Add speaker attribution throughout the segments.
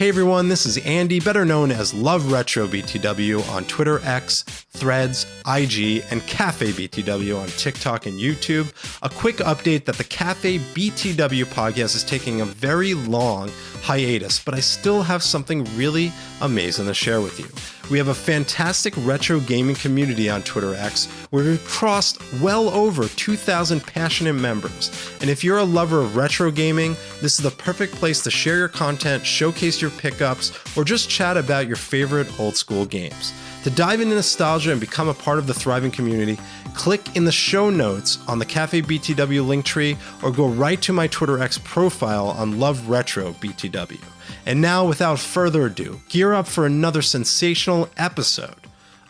Speaker 1: Hey everyone, this is Andy, better known as Love Retro BTW on Twitter X, Threads, IG, and Cafe BTW on TikTok and YouTube. A quick update that the Cafe BTW podcast is taking a very long hiatus, but I still have something really amazing to share with you. We have a fantastic retro gaming community on Twitter X where we've crossed well over 2,000 passionate members. And if you're a lover of retro gaming, this is the perfect place to share your content, showcase your pickups, or just chat about your favorite old school games. To dive into nostalgia and become a part of the thriving community, click in the show notes on the Cafe BTW link tree or go right to my Twitter X profile on Love Retro BTW. And now, without further ado, gear up for another sensational episode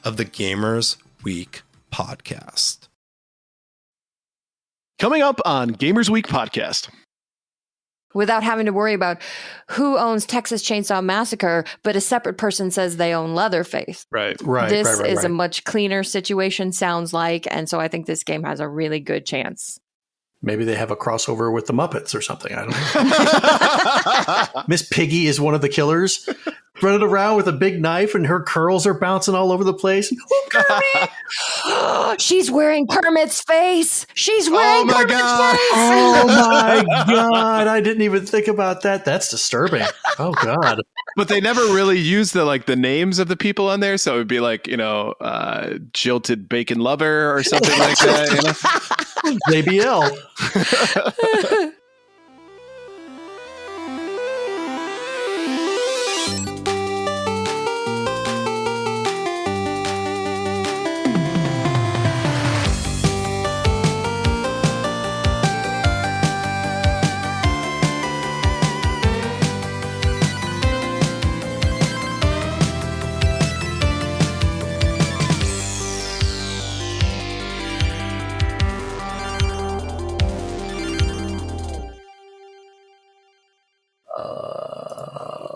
Speaker 1: of the Gamers Week podcast.
Speaker 2: Coming up on Gamers Week podcast.
Speaker 3: Without having to worry about who owns Texas Chainsaw Massacre, but a separate person says they own Leatherface.
Speaker 2: Right.
Speaker 3: This is a much cleaner situation, sounds like, and so I think this game has a really good chance.
Speaker 4: Maybe they have a crossover with the Muppets or something. I don't know. Miss Piggy is one of the killers, running around with a big knife, and her curls are bouncing all over the place.
Speaker 3: She's wearing Kermit's face. She's wearing Kermit's face.
Speaker 4: Oh my God! I didn't even think about that. That's disturbing. Oh God!
Speaker 2: But they never really use the names of the people on there, so it would be like, Jilted Bacon Lover or something like that.
Speaker 4: JBL.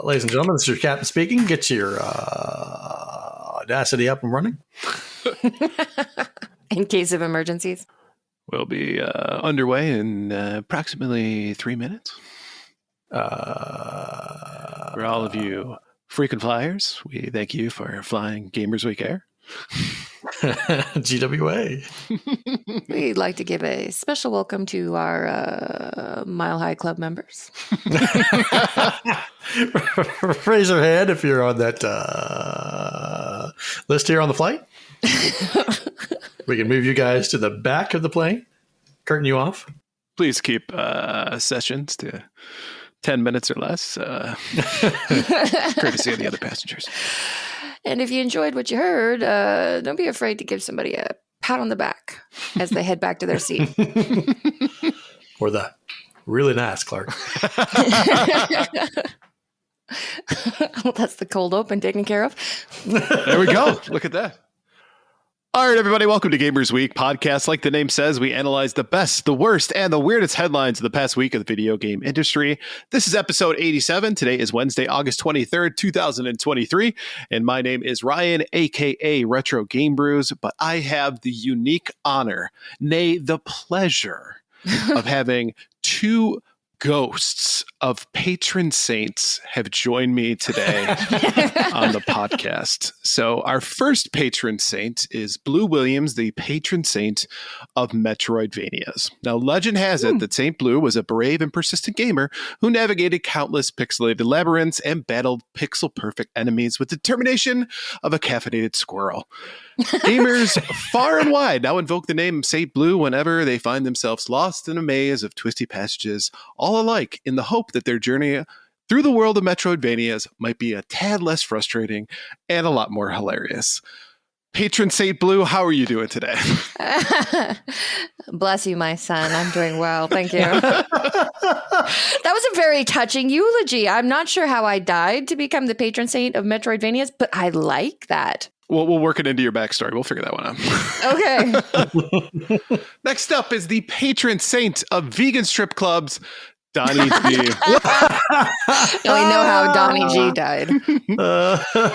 Speaker 4: Ladies and gentlemen, this is your captain speaking. Get your Audacity up and running.
Speaker 3: In case of emergencies.
Speaker 2: We'll be underway in approximately 3 minutes. For all of you frequent flyers, we thank you for flying Gamers Week Air.
Speaker 4: GWA.
Speaker 3: We'd like to give a special welcome to our Mile High Club members.
Speaker 4: Raise your hand if you're on that list here on the flight. We can move you guys to the back of the plane, curtain you off.
Speaker 2: Please keep sessions to 10 minutes or less, courtesy of the other passengers.
Speaker 3: And if you enjoyed what you heard, don't be afraid to give somebody a pat on the back as they head back to their seat.
Speaker 4: Or the really nice Clark.
Speaker 3: Well, that's the cold open taken care of.
Speaker 2: There we go. Look at that. All right, everybody, welcome to Gamers Week podcast. Like the name says, we analyze the best, the worst, and the weirdest headlines of the past week of the video game industry. This is episode 87. Today is Wednesday, August 23rd, 2023, and my name is Ryan, aka Retro Game Brews, but I have the unique honor, nay, the pleasure of having two ghosts of patron saints have joined me today on the podcast. So our first patron saint is Blue Williams, the patron saint of Metroidvanias. Now, legend has it that Saint Blue was a brave and persistent gamer who navigated countless pixelated labyrinths and battled pixel-perfect enemies with the determination of a caffeinated squirrel. Gamers far and wide now invoke the name Saint Blue whenever they find themselves lost in a maze of twisty passages, all alike in the hope that their journey through the world of Metroidvanias might be a tad less frustrating and a lot more hilarious. Patron Saint Blue, how are you doing today?
Speaker 3: Bless you, my son. I'm doing well. Thank you. That was a very touching eulogy. I'm not sure how I died to become the patron saint of Metroidvanias, but I like that.
Speaker 2: We'll work it into your backstory. We'll figure that one
Speaker 3: out. Okay.
Speaker 2: Next up is the patron saint of vegan strip clubs, Donnie G.
Speaker 3: We know how Donnie G died.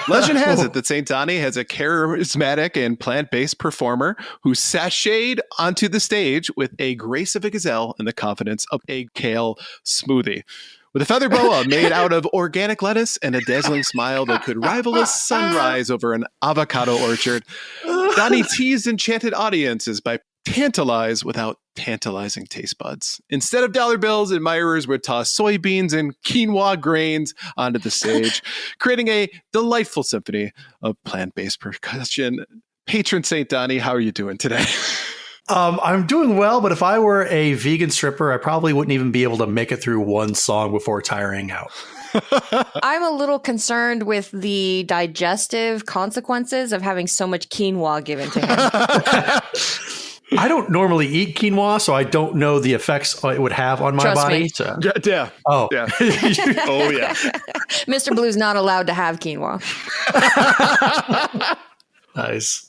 Speaker 2: Legend has it that St. Donnie has a charismatic and plant-based performer who sashayed onto the stage with a grace of a gazelle and the confidence of a kale smoothie. With a feather boa made out of organic lettuce and a dazzling smile that could rival a sunrise over an avocado orchard, Donnie teased enchanted audiences by tantalize without tantalizing taste buds. Instead of dollar bills, admirers would toss soybeans and quinoa grains onto the stage, creating a delightful symphony of plant-based percussion. Patron Saint Donnie, how are you doing today?
Speaker 4: I'm doing well, but if I were a vegan stripper, I probably wouldn't even be able to make it through one song before tiring out.
Speaker 3: I'm a little concerned with the digestive consequences of having so much quinoa given to him.
Speaker 4: I don't normally eat quinoa, so I don't know the effects it would have on my
Speaker 3: Trust
Speaker 4: body.
Speaker 3: me.
Speaker 4: So.
Speaker 2: Yeah.
Speaker 4: Oh.
Speaker 2: Yeah. Oh, yeah.
Speaker 3: Mr. Blue's not allowed to have quinoa.
Speaker 4: Nice.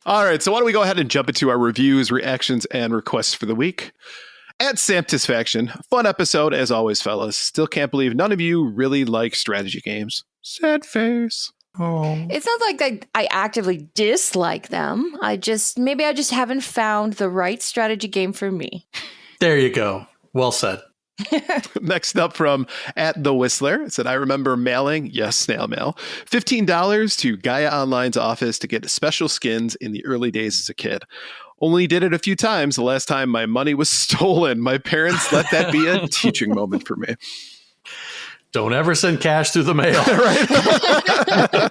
Speaker 2: All right, so why don't we go ahead and jump into our reviews, reactions, and requests for the week. At Satisfaction, fun episode as always, fellas. Still can't believe none of you really like strategy games. Sad face.
Speaker 4: Oh.
Speaker 3: It's not like I actively dislike them. Maybe I just haven't found the right strategy game for me.
Speaker 4: There you go. Well said.
Speaker 2: Next up from at the Whistler, it said, I remember mailing, yes, snail mail, $15 to Gaia Online's office to get special skins in the early days as a kid. Only did it a few times. The last time my money was stolen. My parents let that be a teaching moment for me.
Speaker 4: Don't ever send cash through the mail.
Speaker 2: Right?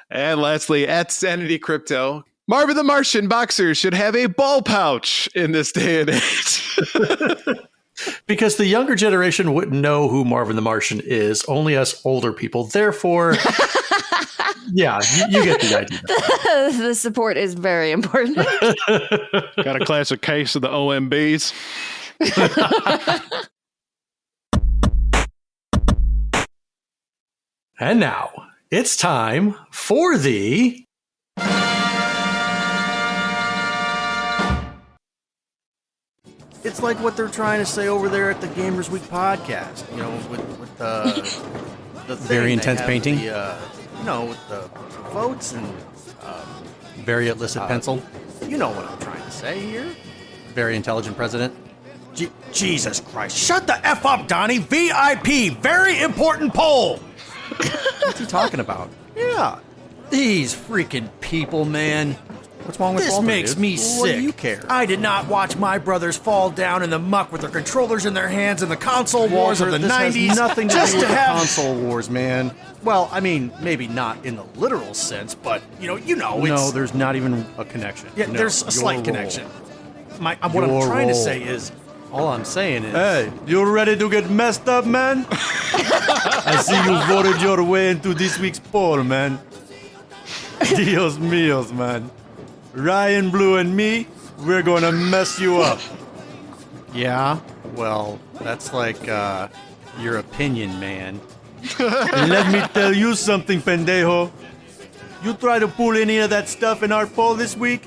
Speaker 2: And lastly, at Sanity Crypto, Marvin the Martian boxers should have a ball pouch in this day and age.
Speaker 4: Because the younger generation wouldn't know who Marvin the Martian is, only us older people. Therefore, yeah, you get the idea.
Speaker 3: The support is very important.
Speaker 2: Got a classic case of the OMBs.
Speaker 4: And now, it's time for the... It's like what they're trying to say over there at the Gamers Week podcast, you know, with the
Speaker 5: Very intense painting?
Speaker 4: With the votes and...
Speaker 5: Very illicit pencil.
Speaker 4: You know what I'm trying to say here.
Speaker 5: Very intelligent president.
Speaker 6: Jesus Christ. Shut the F up, Donnie. VIP. Very important poll.
Speaker 5: What's he talking about?
Speaker 6: Yeah. These freaking people, man.
Speaker 5: What's wrong with
Speaker 6: This
Speaker 5: Walter,
Speaker 6: makes
Speaker 5: dude?
Speaker 6: me
Speaker 5: What
Speaker 6: sick.
Speaker 5: do you care?
Speaker 6: I did not watch my brothers fall down in the muck with their controllers in their hands in the console wars of the
Speaker 5: this
Speaker 6: 90s.
Speaker 5: has nothing to
Speaker 6: just
Speaker 5: do with
Speaker 6: to
Speaker 5: the
Speaker 6: have
Speaker 5: console wars, man.
Speaker 6: Well, I mean, maybe not in the literal sense, but you know, it's
Speaker 5: No, there's not even a connection.
Speaker 6: yeah,
Speaker 5: No,
Speaker 6: there's a
Speaker 5: your
Speaker 6: slight
Speaker 5: role.
Speaker 6: connection. What I'm
Speaker 5: Your
Speaker 6: trying to
Speaker 5: role.
Speaker 6: say is,
Speaker 5: All I'm saying is,
Speaker 6: hey, you ready to get messed up, man? I see you voted your way into this week's poll, man. Dios míos, man. Ryan Blue and me, we're gonna mess you up.
Speaker 5: yeah, well, that's like your opinion, man.
Speaker 6: Let me tell you something, pendejo. You try to pull any of that stuff in our poll this week?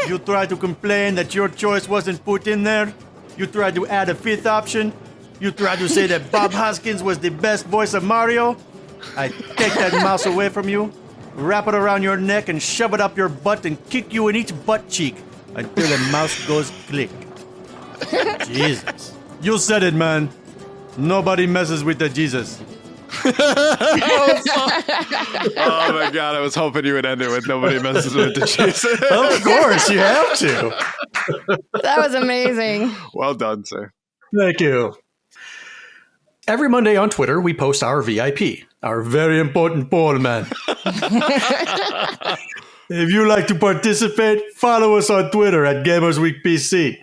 Speaker 6: You try to complain that your choice wasn't put in there? You tried to add a fifth option? You tried to say that Bob Hoskins was the best voice of Mario? I take that mouse away from you, wrap it around your neck, and shove it up your butt and kick you in each butt cheek until the mouse goes click. Jesus. You said it, man. Nobody messes with the Jesus.
Speaker 2: Oh my God, I was hoping you would end it with nobody messes with the cheese.
Speaker 4: Of course, you have to.
Speaker 3: That was amazing.
Speaker 2: Well done, sir.
Speaker 4: Thank you. Every Monday on Twitter, we post our VIP, our very important poll, man. If you like to participate, follow us on Twitter at GamersWeekPC.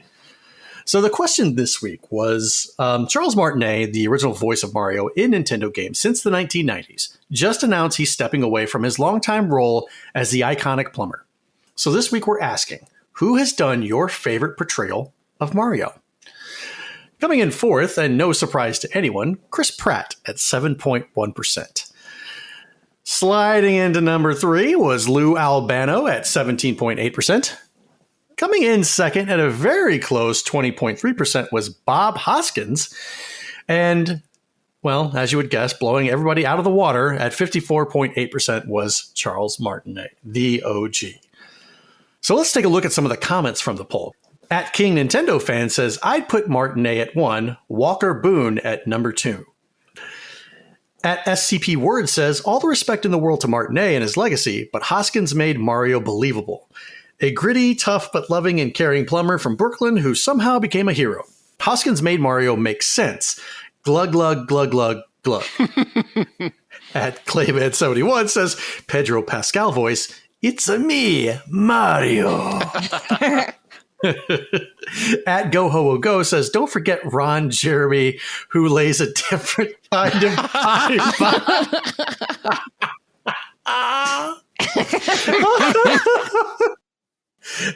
Speaker 4: So the question this week was, Charles Martinet, the original voice of Mario in Nintendo games since the 1990s, just announced he's stepping away from his longtime role as the iconic plumber. So this week we're asking, who has done your favorite portrayal of Mario? Coming in fourth, and no surprise to anyone, Chris Pratt at 7.1%. Sliding into number 3 was Lou Albano at 17.8%. Coming in second at a very close 20.3% was Bob Hoskins. And, well, as you would guess, blowing everybody out of the water at 54.8% was Charles Martinet, the OG. So let's take a look at some of the comments from the poll. At King Nintendo Fan says, I'd put Martinet at 1, Walker Boone at number 2. At SCP Word says, all the respect in the world to Martinet and his legacy, but Hoskins made Mario believable. A gritty, tough, but loving and caring plumber from Brooklyn who somehow became a hero. Hoskins made Mario make sense. Glug, glug, glug, glug, glug. At Clayman71 says, Pedro Pascal voice, it's a me, Mario. At Go Ho Go says, don't forget Ron Jeremy, who lays a different kind of pipe.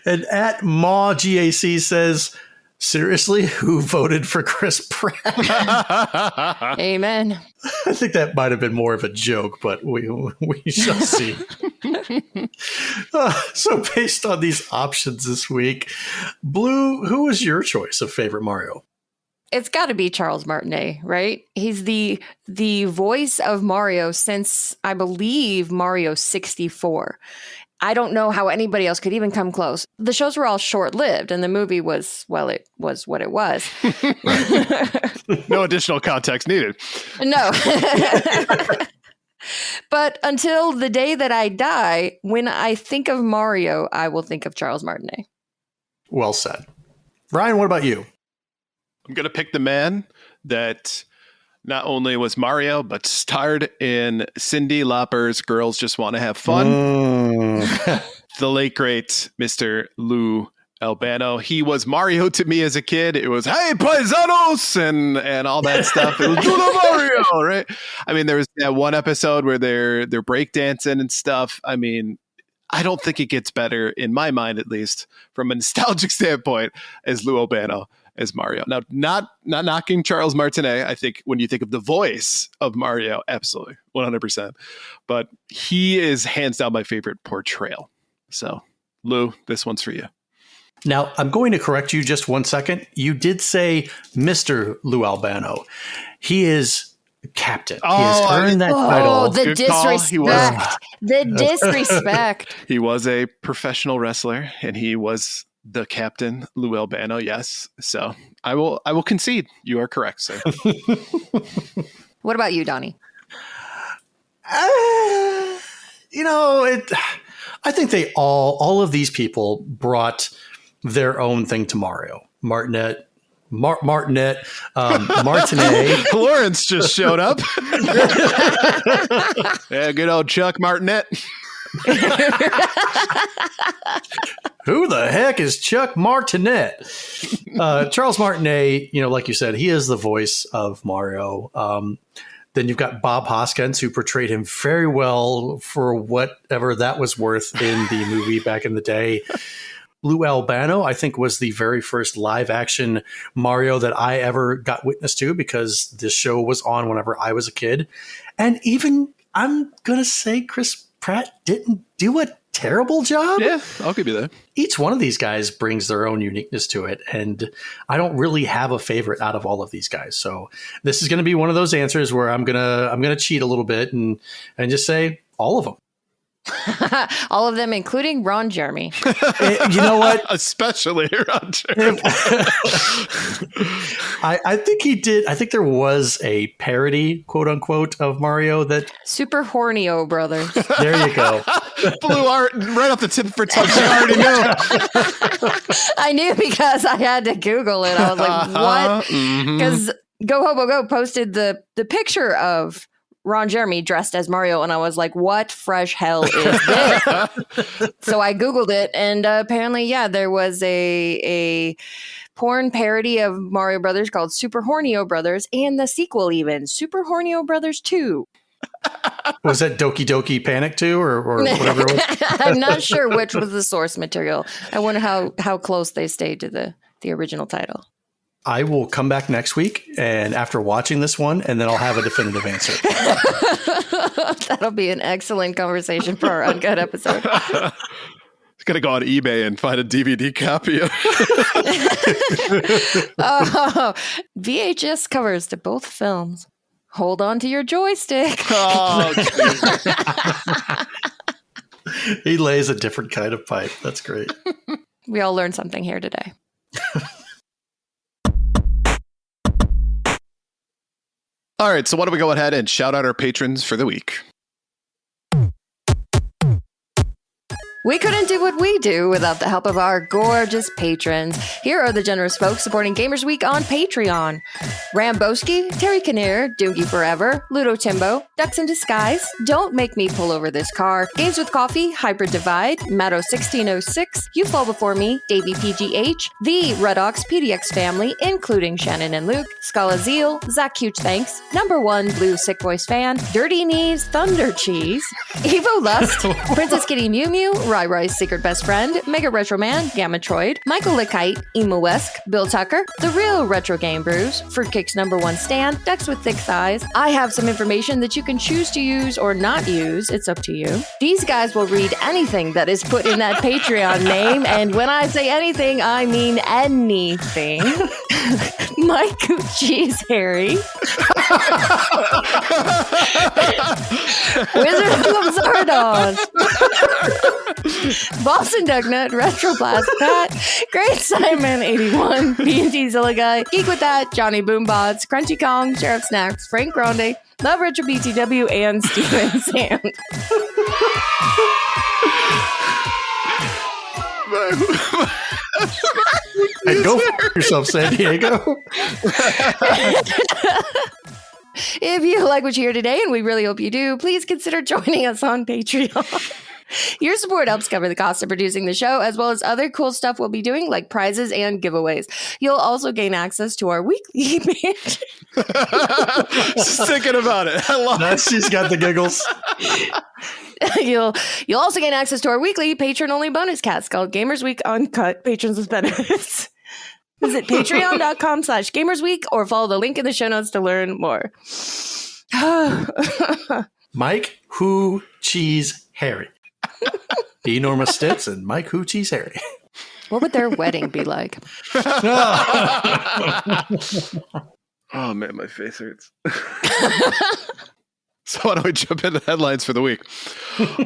Speaker 4: And at Maw GAC says, seriously, who voted for Chris Pratt?
Speaker 3: Amen.
Speaker 4: I think that might have been more of a joke, but we shall see. So based on these options this week, Blue, who was your choice of favorite Mario?
Speaker 3: It's got to be Charles Martinet, right? He's the voice of Mario since, I believe, Mario 64. I don't know how anybody else could even come close. The shows were all short-lived, and the movie was, well, it was what it was.
Speaker 2: No additional context needed.
Speaker 3: No. But until the day that I die, when I think of Mario, I will think of Charles Martinet.
Speaker 4: Well said. Ryan, what about you?
Speaker 2: I'm going to pick the man that not only was Mario, but starred in Cyndi Lauper's Girls Just Want to Have Fun. The late, great Mr. Lou Albano. He was Mario to me as a kid. It was, hey, paisanos, and all that stuff. It was Mario, right? I mean, there was that one episode where they're breakdancing and stuff. I mean, I don't think it gets better, in my mind at least, from a nostalgic standpoint, as Lou Albano as Mario. Now, not knocking Charles Martinet. I think when you think of the voice of Mario, absolutely, 100%. But he is hands down my favorite portrayal. So, Lou, this one's for you.
Speaker 4: Now, I'm going to correct you just 1 second. You did say Mr. Lou Albano. He is captain. He has earned that title.
Speaker 3: Oh, the
Speaker 2: Good call.
Speaker 3: disrespect. The disrespect.
Speaker 2: He was a professional wrestler, and he was the captain, Lou Albano. Yes. So I will concede. You are correct, sir.
Speaker 3: What about you, Donnie?
Speaker 4: I think they all of these people brought their own thing to Mario. Martinet, Martinet.
Speaker 2: Lawrence just showed up. Yeah, good old Chuck Martinet.
Speaker 4: Who the heck is Chuck Martinet? Charles Martinet, like you said, he is the voice of Mario. Then you've got Bob Hoskins, who portrayed him very well for whatever that was worth in the movie back in the day. Lou Albano, I think, was the very first live action Mario that I ever got witness to, because this show was on whenever I was a kid. And even, I'm going to say, Chris Pratt didn't do a terrible job.
Speaker 2: Yeah, I'll give you that.
Speaker 4: Each one of these guys brings their own uniqueness to it, and I don't really have a favorite out of all of these guys. So this is going to be one of those answers where I'm gonna cheat a little bit and just say all of them.
Speaker 3: All of them, including Ron Jeremy.
Speaker 4: You know what?
Speaker 2: Especially Ron Jeremy.
Speaker 4: I think he did. I think there was a parody, quote unquote, of Mario that
Speaker 3: Super Hornio Brothers.
Speaker 4: There you go.
Speaker 2: Blew right off the tip of her tongue. She already knew.
Speaker 3: I knew because I had to Google it. I was like, what? Because Go Hobo Go posted the picture of Ron Jeremy dressed as Mario, and I was like, what fresh hell is this? So I Googled it, and apparently, yeah, there was a porn parody of Mario Brothers called Super Hornio Brothers, and the sequel even, Super Hornio Brothers 2.
Speaker 4: Was that Doki Doki Panic 2 or whatever it was?
Speaker 3: I'm not sure which was the source material. I wonder how close they stayed to the original title.
Speaker 4: I will come back next week and after watching this one, and then I'll have a definitive answer.
Speaker 3: That'll be an excellent conversation for our Uncut episode.
Speaker 2: It's going to go on eBay and find a DVD copy of
Speaker 3: VHS covers to both films. Hold on to your joystick.
Speaker 2: Oh,
Speaker 4: He lays a different kind of pipe. That's great.
Speaker 3: We all learned something here today.
Speaker 2: All right, so why don't we go ahead and shout out our patrons for the week?
Speaker 3: We couldn't do what we do without the help of our gorgeous patrons. Here are the generous folks supporting Gamers Week on Patreon. Ramboski, Terry Kinnear, Doogie Forever, Ludo Timbo, Ducks in Disguise, Don't Make Me Pull Over This Car, Games with Coffee, Hybrid Divide, Matto1606, You Fall Before Me, Davey PGH, The Red Ox PDX family, including Shannon and Luke, Scala Zeal, Zach Huge Thanks, Number One Blue Sick Voice Fan, Dirty Knees, Thunder Cheese, Evo Lust, Princess Kitty Mew Mew, Rai Rai's Secret Best Friend, Mega Retro Man, Gammatroid, Michael Lekite, Emo-esque, Bill Tucker, The Real Retro Game Brews, Fruitcake's Number One Stand, Ducks with Thick Thighs. I have some information that you can choose to use or not use. It's up to you. These guys will read anything that is put in that Patreon name, and when I say anything, I mean anything. Mike Cheese Harry. Wizard of Zardoz. Boston Ducknut, Retroblast Pat, Great Simon 81, B&T Zilla Guy, Geek With That, Johnny Boombots, Crunchy Kong, Sheriff Snacks, Frank Grande, Love Retro BTW, and Steven Sand.
Speaker 4: And go for yourself, San Diego.
Speaker 3: If you like what you hear today, and we really hope you do, please consider joining us on Patreon. Your support helps cover the cost of producing the show, as well as other cool stuff we'll be doing, like prizes and giveaways. You'll also gain access to our weekly page.
Speaker 2: Thinking about it. I love it.
Speaker 4: She's got the giggles.
Speaker 3: You'll also gain access to our weekly patron-only bonus cast called Gamers Week Uncut Patrons with Benefits. Visit patreon.com/gamersweek or follow the link in the show notes to learn more.
Speaker 4: Mike Who Cheese Harry. Enormous Stitz and Mike Who Cheese Harry.
Speaker 3: What would their wedding be like?
Speaker 2: Oh man, my face hurts. So why don't we jump into headlines for the week?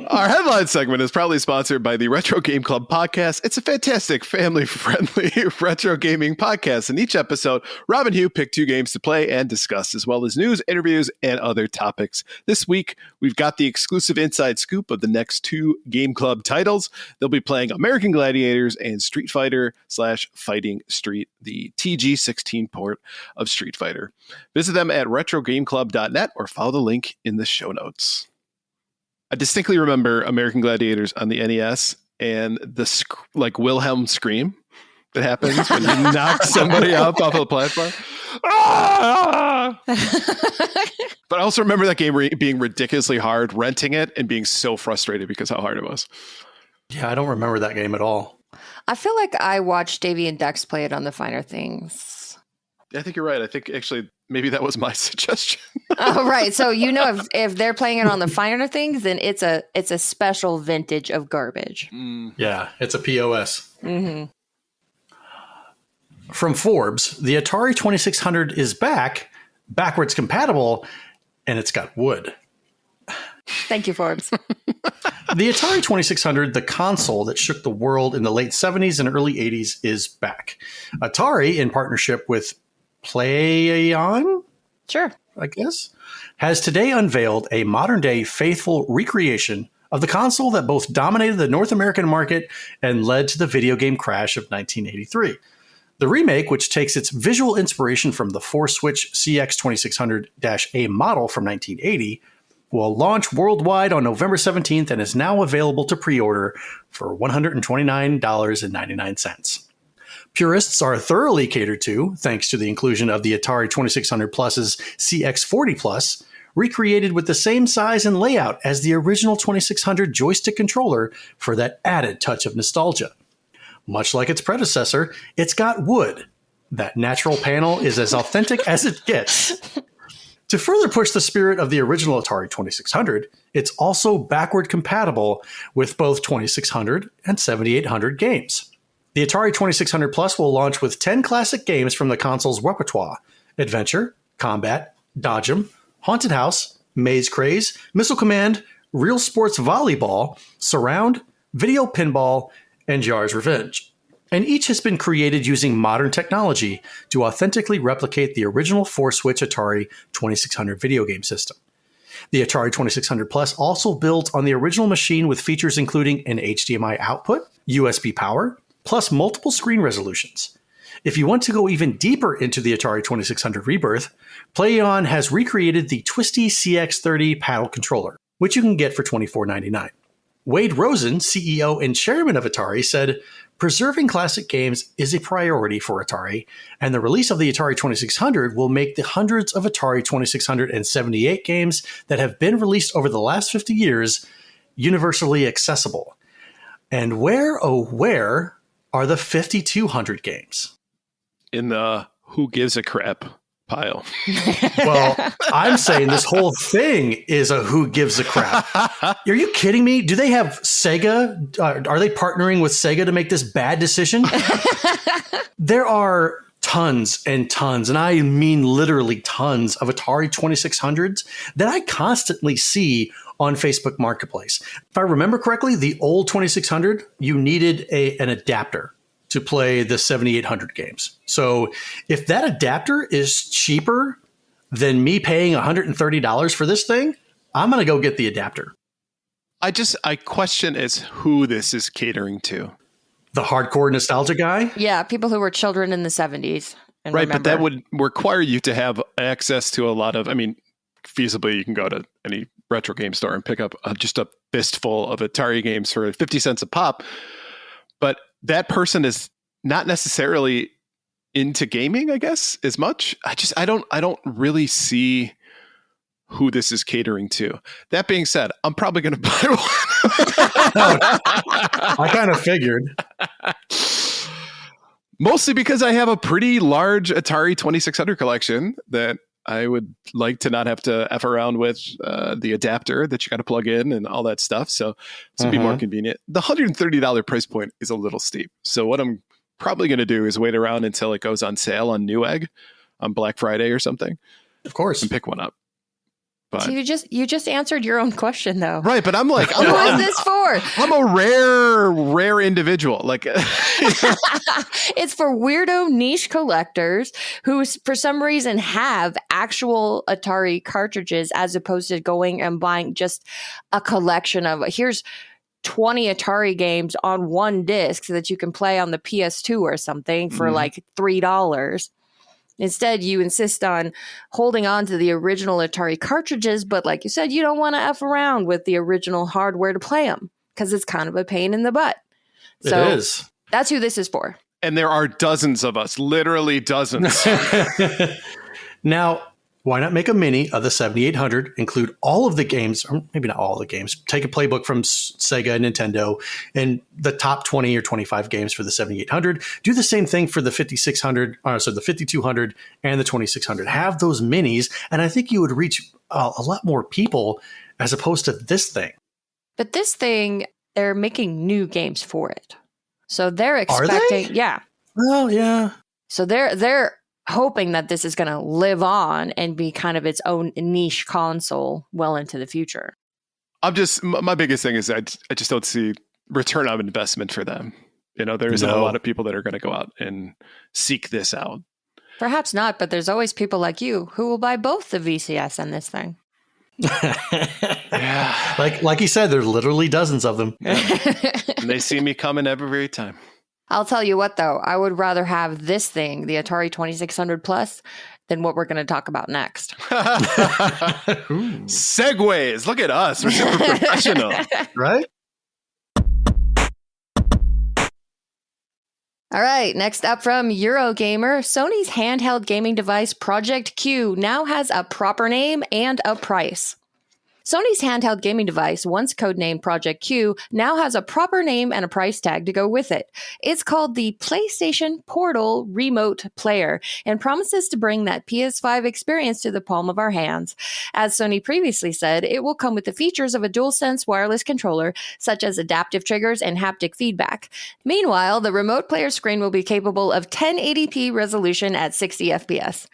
Speaker 2: Our headline segment is proudly sponsored by the Retro Game Club podcast. It's a fantastic, family-friendly retro gaming podcast. In each episode, Rob and Hugh pick 2 games to play and discuss, as well as news, interviews, and other topics. This week, we've got the exclusive inside scoop of the next 2 Game Club titles. They'll be playing American Gladiators and Street Fighter/Fighting Street, the TG16 port of Street Fighter. Visit them at retrogameclub.net or follow the link in the show notes. I distinctly remember American Gladiators on the NES and the Wilhelm scream that happens when you knock somebody up off of the platform. Ah! But I also remember that game being ridiculously hard, renting it, and being so frustrated because how hard it was.
Speaker 4: Yeah, I don't remember that game at all.
Speaker 3: I feel like I watched Davey and Dex play it on the Finer Things.
Speaker 2: I think you're right. I think actually maybe that was my suggestion.
Speaker 3: Oh, right. So if they're playing it on the Finer Things, then it's a special vintage of garbage.
Speaker 4: Yeah, it's a POS.
Speaker 3: Mm-hmm.
Speaker 4: From Forbes, the Atari 2600 is backwards compatible, and it's got wood.
Speaker 3: Thank you, Forbes.
Speaker 4: The Atari 2600, the console that shook the world in the late 70s and early 80s, is back. Atari, in partnership with PlayOn,
Speaker 3: Sure,
Speaker 4: I guess, has today unveiled a modern-day faithful recreation of the console that both dominated the North American market and led to the video game crash of 1983. The remake, which takes its visual inspiration from the 4-switch CX2600-A model from 1980, will launch worldwide on November 17th and is now available to pre-order for $129.99. Purists are thoroughly catered to, thanks to the inclusion of the Atari 2600 Plus's CX40 Plus, recreated with the same size and layout as the original 2600 joystick controller for that added touch of nostalgia. Much like its predecessor, it's got wood. That natural panel is as authentic as it gets. To further push the spirit of the original Atari 2600, it's also backward compatible with both 2600 and 7800 games. The Atari 2600 Plus will launch with 10 classic games from the console's repertoire: Adventure, Combat, Dodge'em, Haunted House, Maze Craze, Missile Command, Real Sports Volleyball, Surround, Video Pinball, and Jar's Revenge. and each has been created using modern technology to authentically replicate the original 4-switch Atari 2600 video game system. The Atari 2600 Plus also builds on the original machine with features including an HDMI output, USB power, plus multiple screen resolutions. If you want to go even deeper into the Atari 2600 rebirth, PlayOn has recreated the Twisty CX30 paddle controller, which you can get for $24.99. Wade Rosen, CEO and chairman of Atari, said, "Preserving classic games is a priority for Atari, and the release of the Atari 2600 will make the hundreds of Atari 2678 games that have been released over the last 50 years universally accessible. And where, oh where, are the 5200 games?"
Speaker 2: In the who gives a crap pile.
Speaker 4: Well, I'm saying this whole thing is a who gives a crap. Are you kidding me? Do they have Sega? Are they partnering with Sega to make this bad decision? There are tons and tons, and I mean literally tons, of Atari 2600s that I constantly see on Facebook Marketplace. If I remember correctly, the old 2600, you needed an adapter to play the 7800 games. So if that adapter is cheaper than me paying $130 for this thing, I'm going to go get the adapter.
Speaker 2: I question is who this is catering to.
Speaker 4: The hardcore nostalgia guy?
Speaker 3: Yeah, people who were children in the 70s. And
Speaker 2: Right,
Speaker 3: remember.
Speaker 2: but that would require you to have access to a lot of, feasibly you can go to any retro game store and pick up just a fistful of Atari games for 50 cents a pop. But that person is not necessarily into gaming, I guess, as much. I don't really see who this is catering to. That being said, I'm probably going to buy one.
Speaker 4: I kind of figured.
Speaker 2: Mostly because I have a pretty large Atari 2600 collection that I would like to not have to F around with the adapter that you got to plug in and all that stuff. So it's going to be more convenient. The $130 price point is a little steep. So what I'm probably going to do is wait around until it goes on sale on Newegg on Black Friday or something.
Speaker 4: Of course.
Speaker 2: And pick one up. But,
Speaker 3: So you just answered your own question, though.
Speaker 2: right, but I'm like,
Speaker 3: Who is this for?
Speaker 2: I'm a rare individual. Like,
Speaker 3: It's for weirdo niche collectors who, for some reason, have actual Atari cartridges as opposed to going and buying just a collection of, here's 20 Atari games on one disc so that you can play on the PS2 or something for like $3. Instead, you insist on holding on to the original Atari cartridges, but like you said, you don't want to F around with the original hardware to play them because it's kind of a pain in the butt. So
Speaker 4: It is.
Speaker 3: that's who this is for.
Speaker 2: and there are dozens of us, literally dozens.
Speaker 4: Now, why not make a mini of the 7800, include all of the games, or maybe not all of the games, take a playbook from Sega and Nintendo and the top 20 or 25 games for the 7800, do the same thing for the 5600, so the 5200 and the 2600. Have those minis, and I think you would reach a lot more people as opposed to this thing.
Speaker 3: But this thing, they're making new games for it. So they're
Speaker 4: Are they?
Speaker 3: expecting, yeah.
Speaker 4: Well, yeah.
Speaker 3: So they're hoping that this is going to live on and be kind of its own niche console well into the future.
Speaker 2: My biggest thing is I just don't see return on investment for them. You know, there isn't a lot of people that are going to go out and seek this out.
Speaker 3: Perhaps not, but there's always people like you who will buy both the VCS and this thing.
Speaker 2: Yeah.
Speaker 4: Like you said, there's literally dozens of them.
Speaker 2: And they see me coming every time.
Speaker 3: I'll tell you what, though, I would rather have this thing, the Atari 2600 Plus, than what we're going to talk about next.
Speaker 2: Segways. Look at us. We're super professional.
Speaker 4: Right?
Speaker 3: All right, next up from Eurogamer, Sony's handheld gaming device Project Q now has a proper name and a price. Sony's handheld gaming device, once codenamed Project Q, now has a proper name and a price tag to go with it. It's called the PlayStation Portal Remote Player and promises to bring that PS5 experience to the palm of our hands. As Sony previously said, it will come with the features of a DualSense wireless controller, such as adaptive triggers and haptic feedback. Meanwhile, the remote player screen will be capable of 1080p resolution at 60 FPS.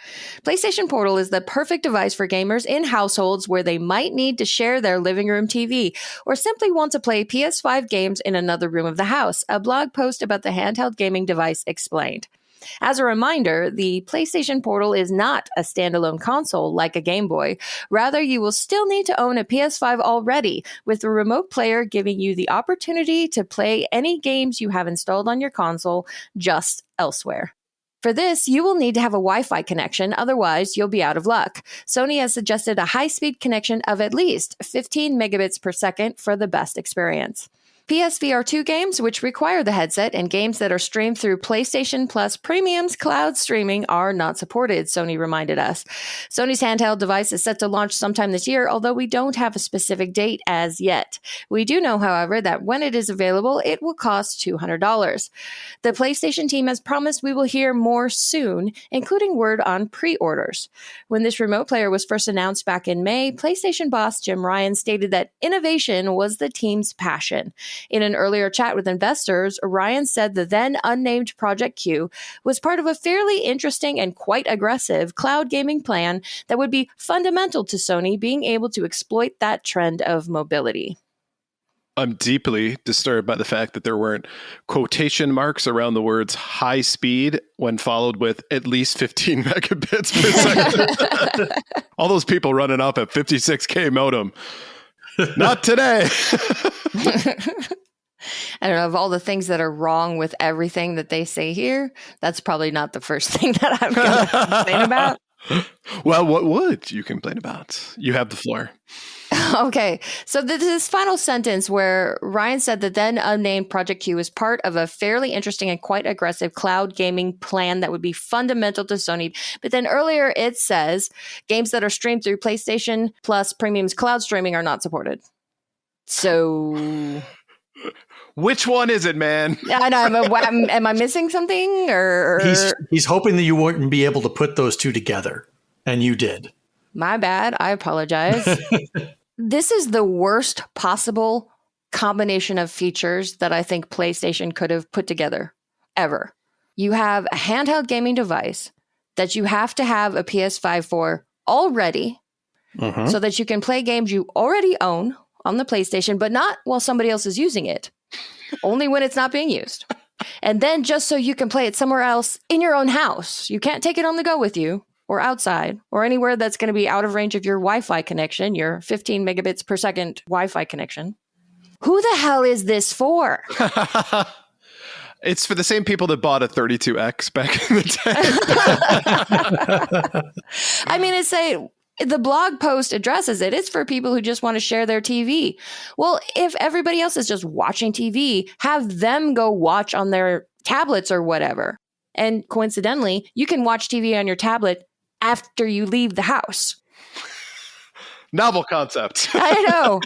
Speaker 3: PlayStation Portal is the perfect device for gamers in households where they might need to to share their living room TV, or simply want to play PS5 games in another room of the house, a blog post about the handheld gaming device explained. As a reminder, the PlayStation Portal is not a standalone console like a Game Boy. Rather, you will still need to own a PS5 already, with the remote player giving you the opportunity to play any games you have installed on your console just elsewhere. For this, you will need to have a Wi-Fi connection, otherwise you'll be out of luck. Sony has suggested a high-speed connection of at least 15 megabits per second for the best experience. PSVR 2 games, which require the headset, and games that are streamed through PlayStation Plus Premium's cloud streaming are not supported, Sony reminded us. Sony's handheld device is set to launch sometime this year, although we don't have a specific date as yet. We do know, however, that when it is available, it will cost $200. The PlayStation team has promised we will hear more soon, including word on pre-orders. When this remote player was first announced back in May, PlayStation boss Jim Ryan stated that innovation was the team's passion. In an earlier chat with investors, Ryan said the then unnamed Project Q was part of a fairly interesting and quite aggressive cloud gaming plan that would be fundamental to Sony being able to exploit that trend of mobility.
Speaker 2: I'm deeply disturbed by the fact that there weren't quotation marks around the words high speed when followed with at least 15 megabits per second. All those people running up at 56K modem. Not today.
Speaker 3: I don't know, of all the things that are wrong with everything that they say here, that's probably not the first thing that I'm going to complain about.
Speaker 2: Well, what would you complain about? You have the floor.
Speaker 3: Okay, so this final sentence where Ryan said the then unnamed Project Q is part of a fairly interesting and quite aggressive cloud gaming plan that would be fundamental to Sony. But then earlier it says games that are streamed through PlayStation Plus Premium's cloud streaming are not supported. So
Speaker 2: which one is it, man?
Speaker 3: I know. Am I missing something? Or
Speaker 4: he's hoping that you wouldn't be able to put those two together, and you did.
Speaker 3: My bad. I apologize. This is the worst possible combination of features that I think PlayStation could have put together ever. You have a handheld gaming device that you have to have a PS5 for already, so that you can play games you already own on the PlayStation, but not while somebody else is using it. Only when it's not being used. And then just so you can play it somewhere else in your own house. You can't take it on the go with you, or outside, or anywhere that's going to be out of range of your Wi-Fi connection, your 15 megabits per second Wi-Fi connection. Who the hell is this for?
Speaker 2: It's for the same people that bought a 32X back in the day.
Speaker 3: I mean, the blog post addresses it. It's for people who just want to share their TV. Well, if everybody else is just watching TV, have them go watch on their tablets or whatever. And coincidentally, you can watch TV on your tablet after you leave the house.
Speaker 2: Novel concept.
Speaker 3: I know.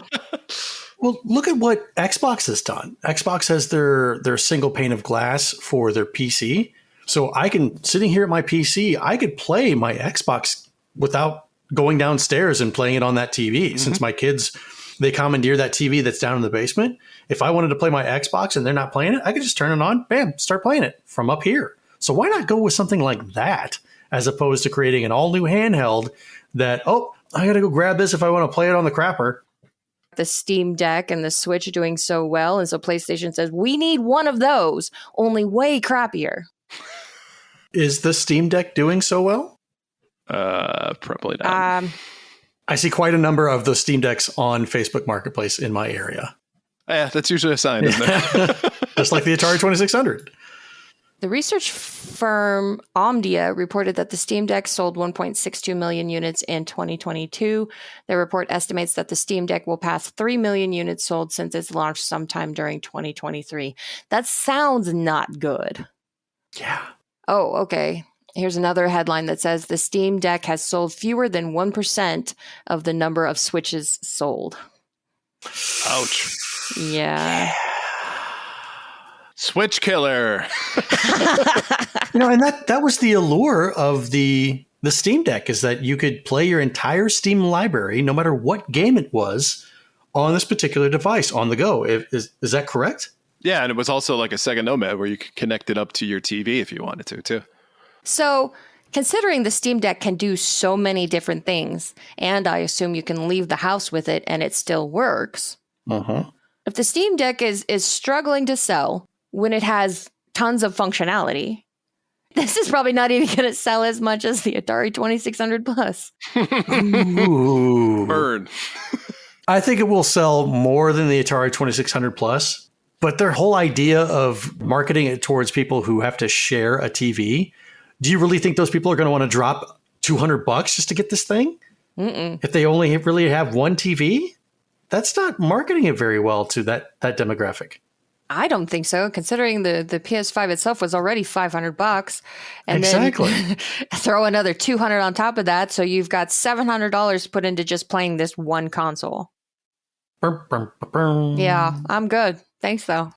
Speaker 4: Well, look at what Xbox has done. Xbox has their single pane of glass for their PC. So I can, sitting here at my PC, I could play my Xbox without going downstairs and playing it on that TV. Since my kids, they commandeer that TV that's down in the basement. If I wanted to play my Xbox and they're not playing it, I could just turn it on, bam, start playing it from up here. So why not go with something like that as opposed to creating an all-new handheld that, I got to go grab this if I want to play it on the crapper.
Speaker 3: The Steam Deck and the Switch doing so well. And so PlayStation says, we need one of those, only way crappier.
Speaker 4: Is the Steam Deck doing so well?
Speaker 2: Probably not.
Speaker 4: I see quite a number of those Steam Decks on Facebook Marketplace in my area.
Speaker 2: Yeah, that's usually a sign, isn't it?
Speaker 4: Just like the Atari 2600.
Speaker 3: The research firm Omdia reported that the Steam Deck sold 1.62 million units in 2022. Their report estimates that the Steam Deck will pass 3 million units sold since its launch sometime during 2023. That sounds not good.
Speaker 4: Yeah.
Speaker 3: Oh, okay. Here's another headline that says the Steam Deck has sold fewer than 1% of the number of Switches sold.
Speaker 2: Ouch.
Speaker 3: Yeah.
Speaker 2: Switch killer.
Speaker 4: And that was the allure of the Steam Deck, is that you could play your entire Steam library, no matter what game it was, on this particular device on the go. Is that correct?
Speaker 2: Yeah, and it was also like a Sega Nomad where you could connect it up to your TV if you wanted to, too.
Speaker 3: So Considering the Steam Deck can do so many different things, and I assume you can leave the house with it and it still works. If the Steam Deck is struggling to sell when it has tons of functionality, this is probably not even going to sell as much as the Atari 2600 Plus.
Speaker 4: Ooh.
Speaker 2: Burn.
Speaker 4: I think it will sell more than the Atari 2600 Plus, but their whole idea of marketing it towards people who have to share a TV, do you really think those people are going to want to drop $200 just to get this thing? If they only really have one TV? That's not marketing it very well to that demographic.
Speaker 3: I don't think so, considering the PS5 itself was already $500, and
Speaker 4: exactly.
Speaker 3: then throw another $200 on top of that, so you've got $700 put into just playing this one console. Yeah, I'm good. Thanks, though.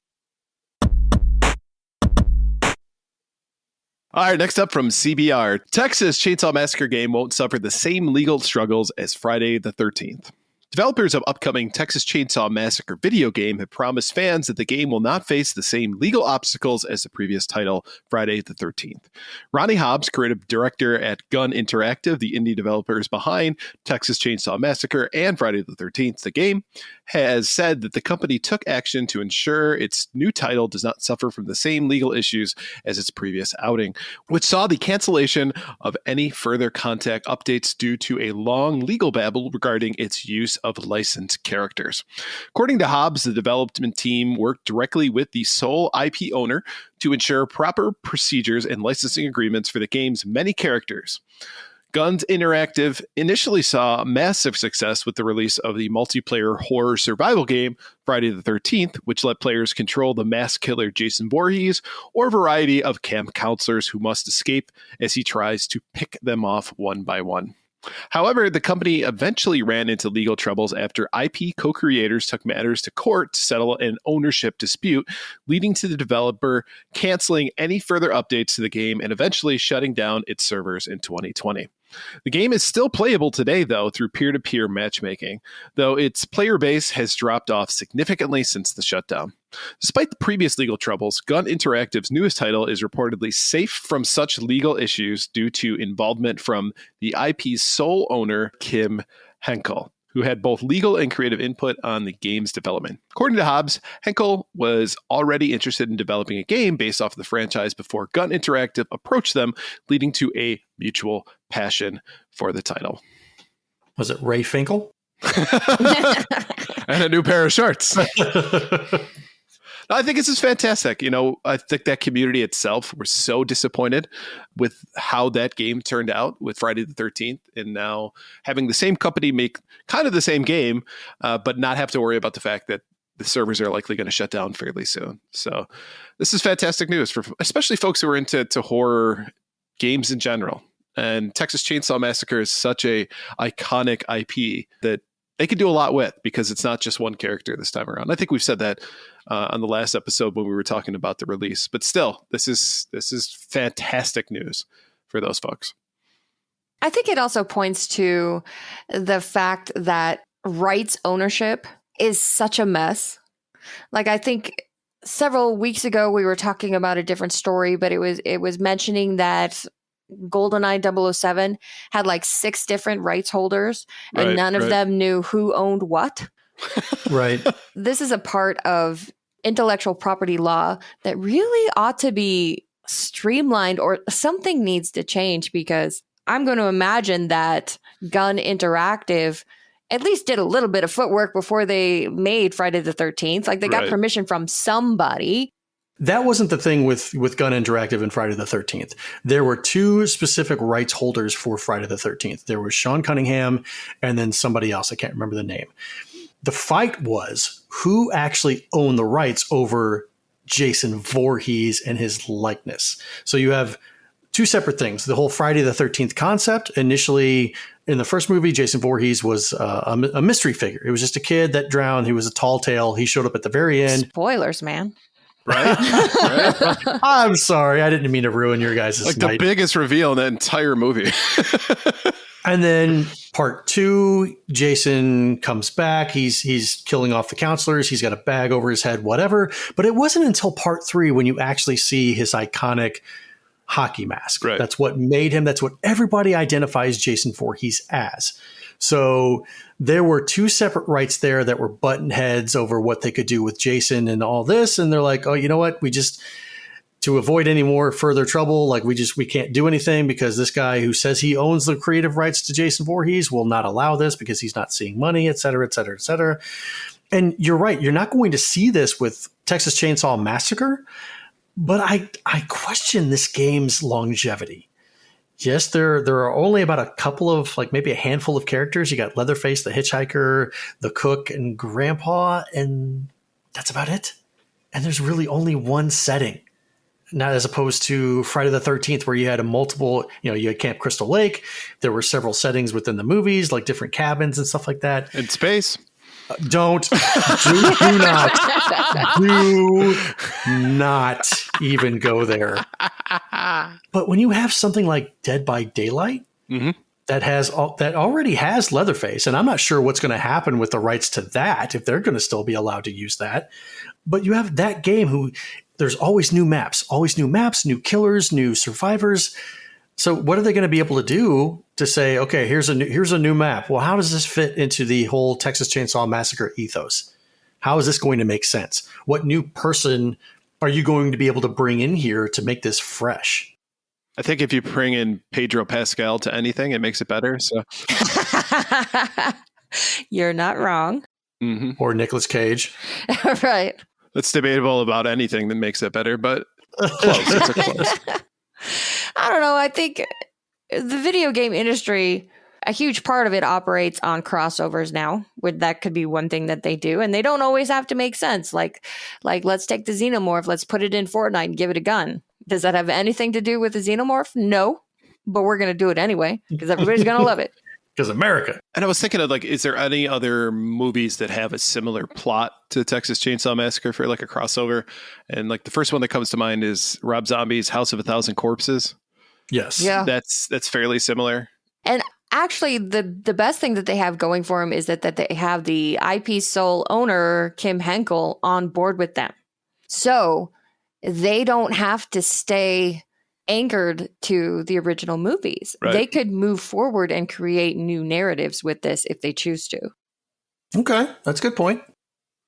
Speaker 2: All right, next up from CBR. Texas Chainsaw Massacre game won't suffer the same legal struggles as Friday the 13th. Developers of upcoming Texas Chainsaw Massacre video game have promised fans that the game will not face the same legal obstacles as the previous title, Friday the 13th. Ronnie Hobbs, creative director at Gun Interactive, the indie developers behind Texas Chainsaw Massacre and Friday the 13th, the game, has said that the company took action to ensure its new title does not suffer from the same legal issues as its previous outing, which saw the cancellation of any further content updates due to a long legal battle regarding its use of licensed characters. According to Hobbs, the development team worked directly with the sole IP owner to ensure proper procedures and licensing agreements for the game's many characters. Guns Interactive initially saw massive success with the release of the multiplayer horror survival game Friday the 13th, which let players control the mass killer Jason Voorhees or a variety of camp counselors who must escape as he tries to pick them off one by one. However, the company eventually ran into legal troubles after IP co-creators took matters to court to settle an ownership dispute, leading to the developer canceling any further updates to the game and eventually shutting down its servers in 2020. The game is still playable today, though, through peer-to-peer matchmaking, though its player base has dropped off significantly since the shutdown. Despite the previous legal troubles, Gun Interactive's newest title is reportedly safe from such legal issues due to involvement from the IP's sole owner, Kim Henkel, who had both legal and creative input on the game's development. According to Hobbs, Henkel was already interested in developing a game based off of the franchise before Gun Interactive approached them, leading to a mutual passion for the title.
Speaker 4: Was it Ray Finkel?
Speaker 2: And a new pair of shorts. I think this is fantastic. You know, I think that community itself was so disappointed with how that game turned out with Friday the 13th, and now having the same company make kind of the same game, but not have to worry about the fact that the servers are likely going to shut down fairly soon. So this is fantastic news for especially folks who are into horror games in general. And Texas Chainsaw Massacre is such a iconic IP that they could do a lot with, because it's not just one character this time around. I think we've said that on the last episode when we were talking about the release, but still, this is fantastic news for those folks.
Speaker 3: I think it also points to the fact that rights ownership is such a mess. Like, I think several weeks ago we were talking about a different story, but it was mentioning that GoldenEye 007 had like 6 different rights holders, and none of them knew who owned what.
Speaker 4: Right.
Speaker 3: This is a part of intellectual property law that really ought to be streamlined, or something needs to change, because I'm going to imagine that Gun Interactive at least did a little bit of footwork before they made Friday the 13th. Like, they got permission from somebody.
Speaker 4: That wasn't the thing with Gun Interactive and Friday the 13th. There were 2 specific rights holders for Friday the 13th. There was Sean Cunningham and then somebody else. I can't remember the name. The fight was who actually owned the rights over Jason Voorhees and his likeness. So you have 2 separate things. The whole Friday the 13th concept. Initially, in the first movie, Jason Voorhees was a mystery figure. It was just a kid that drowned. He was a tall tale. He showed up at the very end.
Speaker 3: Spoilers, man.
Speaker 2: Right?
Speaker 4: I'm sorry. I didn't mean to ruin your guys'
Speaker 2: like
Speaker 4: night.
Speaker 2: the biggest reveal in that entire movie.
Speaker 4: And then part 2, Jason comes back. He's killing off the counselors. He's got a bag over his head, whatever. But it wasn't until part 3 when you actually see his iconic hockey mask.
Speaker 2: Right.
Speaker 4: That's what made him. That's what everybody identifies Jason Voorhees as. So there were two separate rights there that were button heads over what they could do with Jason and all this. And they're like, oh, you know what? To avoid any more further trouble, like we can't do anything because this guy who says he owns the creative rights to Jason Voorhees will not allow this because he's not seeing money, et cetera, et cetera, et cetera. And you're right. You're not going to see this with Texas Chainsaw Massacre, but I question this game's longevity. Yes, there are only about a couple of, like maybe a handful of characters. You got Leatherface, the hitchhiker, the cook, and Grandpa, and that's about it. And there's really only one setting. Not as opposed to Friday the 13th, where you had you had Camp Crystal Lake. There were several settings within the movies, like different cabins and stuff like that.
Speaker 2: In space.
Speaker 4: Do not even go there. But when you have something like Dead by Daylight, that already has Leatherface, and I'm not sure what's going to happen with the rights to that, if they're going to still be allowed to use that. But you have that game there's always new maps, new killers, new survivors. So what are they going to be able to do to say, okay, here's a new map? Well, how does this fit into the whole Texas Chainsaw Massacre ethos? How is this going to make sense? What new person are you going to be able to bring in here to make this fresh?
Speaker 2: I think if you bring in Pedro Pascal to anything, it makes it better. So
Speaker 3: You're not wrong.
Speaker 4: Or Nicolas Cage.
Speaker 3: Right.
Speaker 2: It's debatable about anything that makes it better, but close. It's a close.
Speaker 3: I don't know. I think the video game industry, a huge part of it operates on crossovers now. That could be one thing that they do. And they don't always have to make sense. Like let's take the Xenomorph, let's put it in Fortnite and give it a gun. Does that have anything to do with the Xenomorph? No. But we're going to do it anyway because everybody's going to love it.
Speaker 4: Because America.
Speaker 2: And I was thinking of is there any other movies that have a similar plot to Texas Chainsaw Massacre for like a crossover? And like the first one that comes to mind is Rob Zombie's House of a Thousand Corpses.
Speaker 4: Yes.
Speaker 3: Yeah.
Speaker 2: That's fairly similar.
Speaker 3: And actually, the best thing that they have going for them is that they have the IP sole owner, Kim Henkel, on board with them. So they don't have to stay anchored to the original movies.
Speaker 2: Right.
Speaker 3: They could move forward and create new narratives with this if they choose to.
Speaker 4: Okay, that's a good point.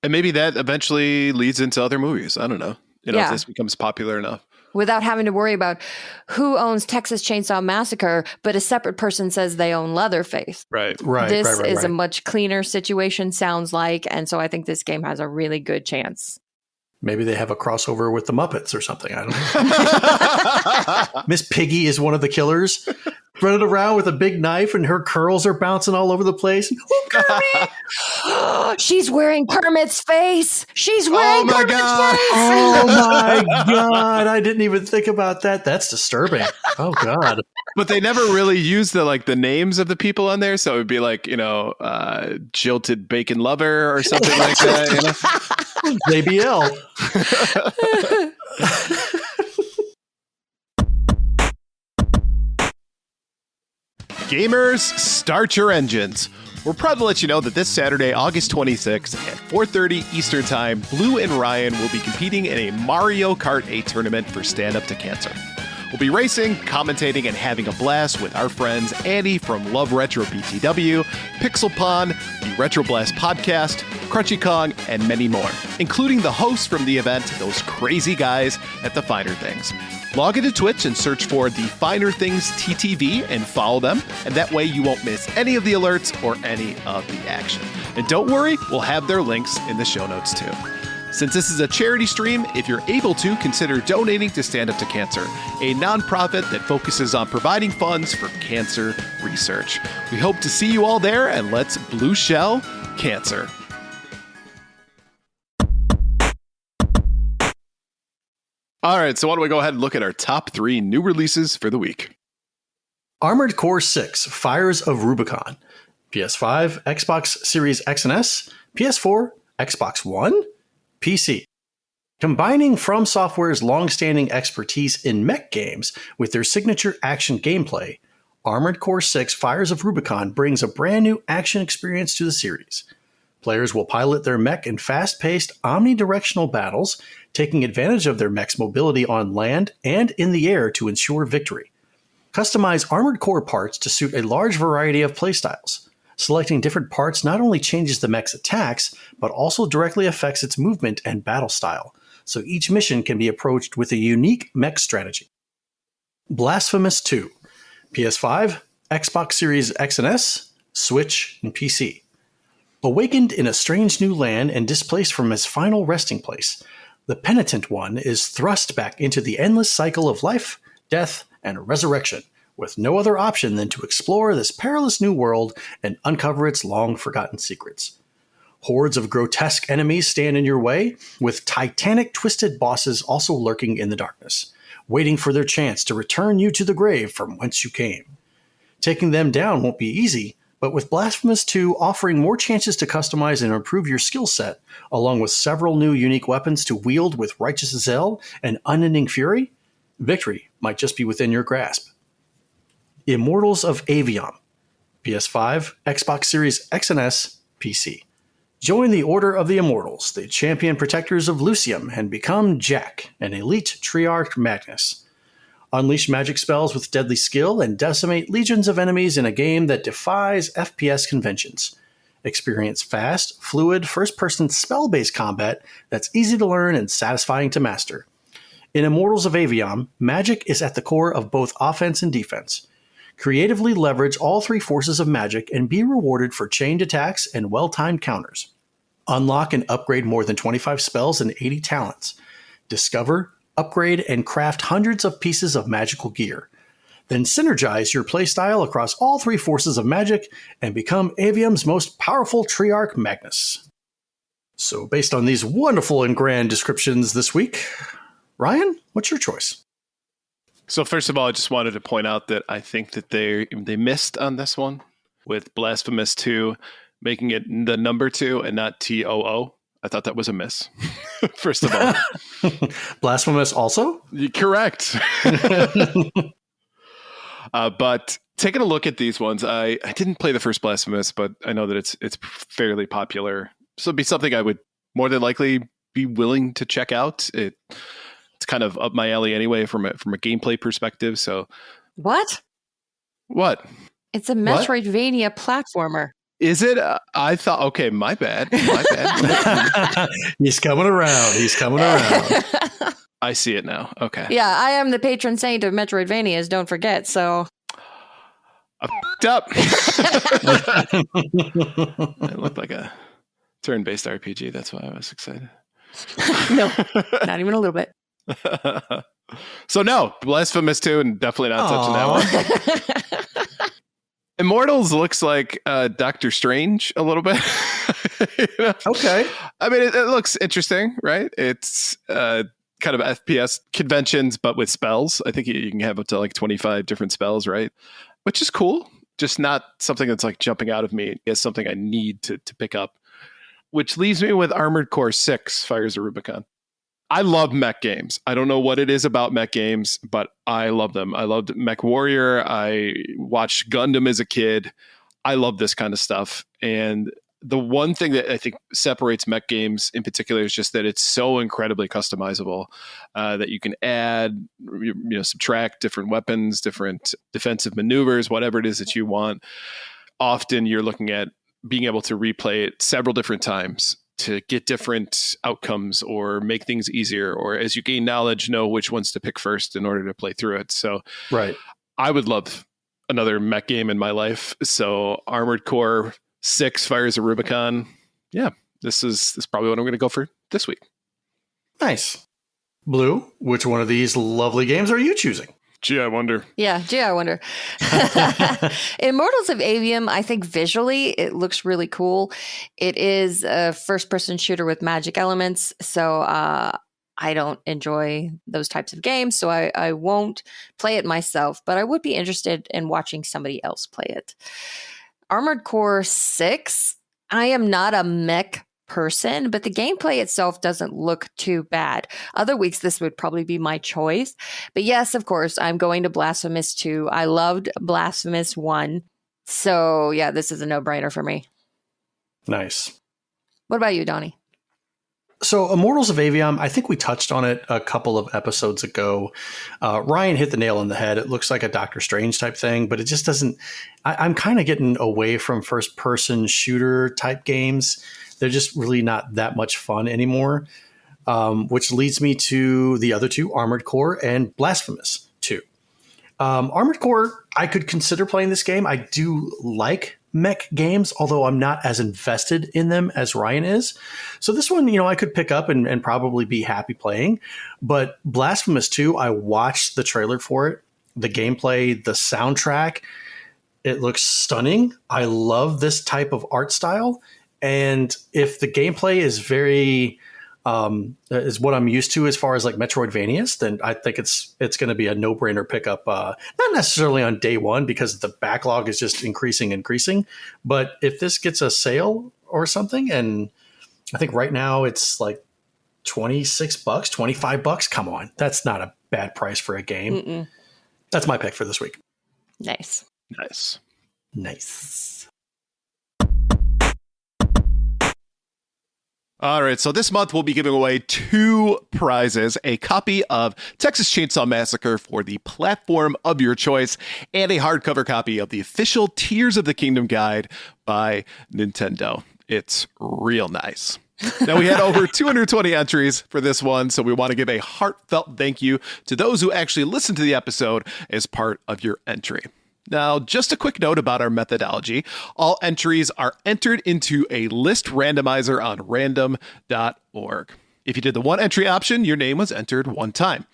Speaker 2: And maybe that eventually leads into other movies. I don't know. If this becomes popular enough.
Speaker 3: Without having to worry about who owns Texas Chainsaw Massacre, but a separate person says they own Leatherface.
Speaker 2: Right.
Speaker 3: This is a much cleaner situation, sounds like. And so I think this game has a really good chance.
Speaker 4: Maybe they have a crossover with the Muppets or something. I don't know. Miss Piggy is one of the killers, running around with a big knife, and her curls are bouncing all over the place. Oh,
Speaker 3: Kermit! She's wearing Kermit's face. She's wearing Kermit's face.
Speaker 4: Oh my God! I didn't even think about that. That's disturbing. Oh God!
Speaker 2: But they never really use the names of the people on there, so it would be like jilted bacon lover or something like that.
Speaker 4: JBL.
Speaker 2: Gamers, start your engines. We're proud to let you know that this Saturday, August 26th at 4:30 Eastern Time, Blue and Ryan will be competing in a Mario Kart 8 tournament for Stand Up to Cancer. We'll be racing, commentating, and having a blast with our friends Andy from Love Retro BTW, Pixel Pond, the Retro Blast Podcast, Crunchy Kong, and many more, including the hosts from the event, those crazy guys at The Finer Things. Log into Twitch and search for The Finer Things TTV and follow them, and that way you won't miss any of the alerts or any of the action. And don't worry, we'll have their links in the show notes too. Since this is a charity stream, if you're able to, consider donating to Stand Up to Cancer, a nonprofit that focuses on providing funds for cancer research. We hope to see you all there, and let's blue shell cancer. All right, so why don't we go ahead and look at our top 3 new releases for the week.
Speaker 4: Armored Core 6, Fires of Rubicon. PS5, Xbox Series X and S, PS4, Xbox One, PC. Combining From Software's long-standing expertise in mech games with their signature action gameplay, Armored Core 6 Fires of Rubicon brings a brand new action experience to the series. Players will pilot their mech in fast-paced, omnidirectional battles, taking advantage of their mech's mobility on land and in the air to ensure victory. Customize Armored Core parts to suit a large variety of playstyles. Selecting different parts not only changes the mech's attacks, but also directly affects its movement and battle style, so each mission can be approached with a unique mech strategy. Blasphemous 2. PS5, Xbox Series X and S, Switch, and PC. Awakened in a strange new land and displaced from his final resting place, the penitent one is thrust back into the endless cycle of life, death, and resurrection, with no other option than to explore this perilous new world and uncover its long-forgotten secrets. Hordes of grotesque enemies stand in your way, with titanic twisted bosses also lurking in the darkness, waiting for their chance to return you to the grave from whence you came. Taking them down won't be easy, but with Blasphemous 2 offering more chances to customize and improve your skill set, along with several new unique weapons to wield with Righteous Zeal and Unending Fury, victory might just be within your grasp. Immortals of Avium. PS5, Xbox Series X and S, PC. Join the Order of the Immortals, the champion protectors of Lucium, and become Jack, an elite Triarch Magnus. Unleash magic spells with deadly skill and decimate legions of enemies in a game that defies FPS conventions. Experience fast, fluid, first-person spell-based combat that's easy to learn and satisfying to master. In Immortals of Avium, magic is at the core of both offense and defense. Creatively leverage all three forces of magic and be rewarded for chained attacks and well-timed counters. Unlock and upgrade more than 25 spells and 80 talents. Discover, upgrade, and craft hundreds of pieces of magical gear. Then synergize your playstyle across all three forces of magic and become Avium's most powerful Triarch Magnus. So based on these wonderful and grand descriptions this week, Ryan, what's your choice?
Speaker 2: So first of all, I just wanted to point out that I think that they missed on this one with Blasphemous 2, making it the number 2 and not TOO. I thought that was a miss, first of all.
Speaker 4: Blasphemous also?
Speaker 2: Correct. But taking a look at these ones, I didn't play the first Blasphemous, but I know that it's fairly popular. So it'd be something I would more than likely be willing to check out. It's kind of up my alley anyway from a gameplay perspective. So
Speaker 3: What?
Speaker 2: What?
Speaker 3: It's a Metroidvania platformer.
Speaker 2: Is it? I thought, okay, my bad.
Speaker 4: He's coming around.
Speaker 2: I see it now. Okay.
Speaker 3: Yeah, I am the patron saint of Metroidvanias, don't forget, so.
Speaker 2: I f***ed up. It looked like a turn-based RPG. That's why I was excited.
Speaker 3: No, not even a little bit.
Speaker 2: So no, Blasphemous 2 and definitely not touching that one. Immortals looks like Doctor Strange a little bit. You know?
Speaker 4: Okay.
Speaker 2: I mean, it looks interesting, right? It's kind of FPS conventions, but with spells. I think you can have up to like 25 different spells, right? Which is cool. Just not something that's like jumping out of me as something I need to pick up. Which leaves me with Armored Core 6, Fires of Rubicon. I love mech games. I don't know what it is about mech games, but I love them. I loved Mech Warrior. I watched Gundam as a kid. I love this kind of stuff. And the one thing that I think separates mech games in particular is just that it's so incredibly customizable that you can add, subtract different weapons, different defensive maneuvers, whatever it is that you want. Often you're looking at being able to replay it several different times to get different outcomes or make things easier, or as you gain knowledge, know which ones to pick first in order to play through it. So
Speaker 4: right.
Speaker 2: I would love another mech game in my life. So Armored Core 6, Fires of Rubicon. Yeah, this is probably what I'm going to go for this week.
Speaker 4: Nice. Blue, which one of these lovely games are you choosing?
Speaker 2: Gee, I wonder.
Speaker 3: Yeah, I wonder. Immortals of Avium, I think visually it looks really cool. It is a first-person shooter with magic elements, so I don't enjoy those types of games, so I won't play it myself, but I would be interested in watching somebody else play it. Armored Core 6, I am not a mech person, but the gameplay itself doesn't look too bad. Other weeks, this would probably be my choice. But yes, of course, I'm going to Blasphemous 2. I loved Blasphemous 1. So yeah, this is a no-brainer for me.
Speaker 4: Nice.
Speaker 3: What about you, Donnie?
Speaker 4: So Immortals of Avium, I think we touched on it a couple of episodes ago. Ryan hit the nail on the head. It looks like a Doctor Strange type thing, but it just doesn't. I'm kind of getting away from first person shooter type games. They're just really not that much fun anymore, which leads me to the other two, Armored Core and Blasphemous 2. Armored Core, I could consider playing this game. I do like mech games, although I'm not as invested in them as Ryan is. So this one, I could pick up and probably be happy playing. But Blasphemous 2, I watched the trailer for it, the gameplay, the soundtrack. It looks stunning. I love this type of art style. And if the gameplay is very is what I'm used to as far as like Metroidvanias, then I think it's going to be a no-brainer pickup. Not necessarily on day one because the backlog is just increasing. But if this gets a sale or something, and I think right now it's like $26, $25. Come on, that's not a bad price for a game.
Speaker 3: Mm-mm.
Speaker 4: That's my pick for this week.
Speaker 3: Nice.
Speaker 2: All right, so this month we'll be giving away 2 prizes, a copy of Texas Chainsaw Massacre for the platform of your choice, and a hardcover copy of the official Tears of the Kingdom guide by Nintendo. It's real nice. Now, we had over 220 entries for this one, so we want to give a heartfelt thank you to those who actually listened to the episode as part of your entry. Now, just a quick note about our methodology. All entries are entered into a list randomizer on random.org. If you did the 1 entry option, your name was entered 1 time.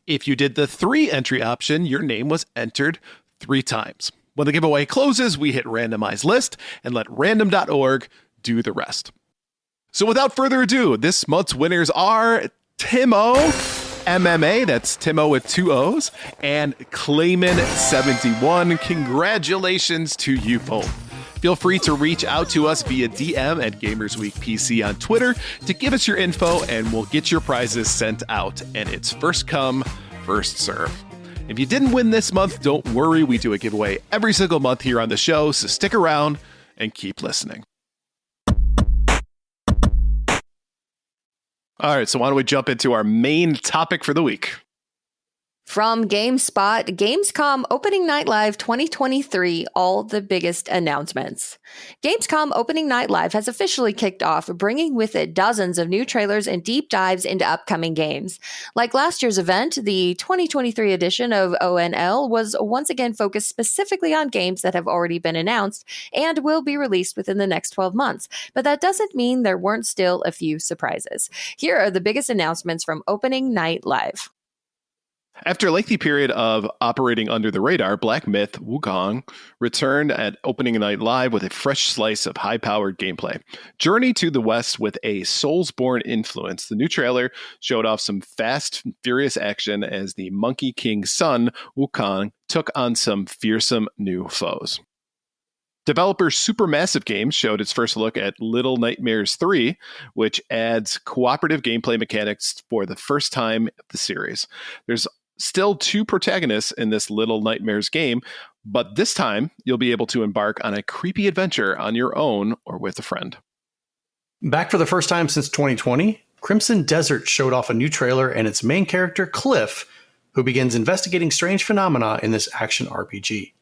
Speaker 2: If you did the 3 entry option, your name was entered 3 times. When the giveaway closes, we hit randomize list and let random.org do the rest. So without further ado, this month's winners are Timo MMA, that's Timo with 2 O's, and Clayman71. Congratulations to you both. Feel free to reach out to us via DM at GamersWeekPC on Twitter to give us your info, and we'll get your prizes sent out. And it's first come, first serve. If you didn't win this month, don't worry. We do a giveaway every single month here on the show, so stick around and keep listening. All right, so why don't we jump into our main topic for the week?
Speaker 3: From GameSpot, Gamescom Opening Night Live 2023, all the biggest announcements. Gamescom Opening Night Live has officially kicked off, bringing with it dozens of new trailers and deep dives into upcoming games. Like last year's event, the 2023 edition of ONL was once again focused specifically on games that have already been announced and will be released within the next 12 months. But that doesn't mean there weren't still a few surprises. Here are the biggest announcements from Opening Night Live.
Speaker 2: After a lengthy period of operating under the radar, Black Myth Wukong returned at Opening Night Live with a fresh slice of high-powered gameplay. Journey to the West with a Soulsborne influence. The new trailer showed off some fast, furious action as the Monkey King's son, Wukong, took on some fearsome new foes. Developer Supermassive Games showed its first look at Little Nightmares 3, which adds cooperative gameplay mechanics for the first time of the series. There's still 2 protagonists in this Little Nightmares game, but this time you'll be able to embark on a creepy adventure on your own or with a friend.
Speaker 4: Back for the first time since 2020, Crimson Desert showed off a new trailer and its main character, Cliff, who begins investigating strange phenomena in this action RPG.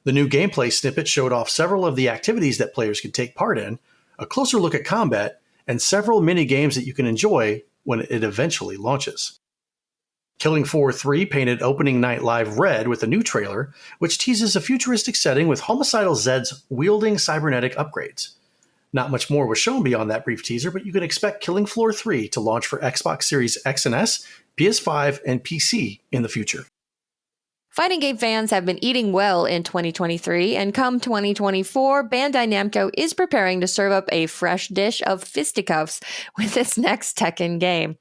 Speaker 4: The new gameplay snippet showed off several of the activities that players could take part in, a closer look at combat, and several mini-games that you can enjoy when it eventually launches. Killing Floor 3 painted Opening Night Live red with a new trailer, which teases a futuristic setting with homicidal Zeds wielding cybernetic upgrades. Not much more was shown beyond that brief teaser, but you can expect Killing Floor 3 to launch for Xbox Series X and S, PS5, and PC in the future.
Speaker 3: Fighting game fans have been eating well in 2023, and come 2024, Bandai Namco is preparing to serve up a fresh dish of fisticuffs with its next Tekken game.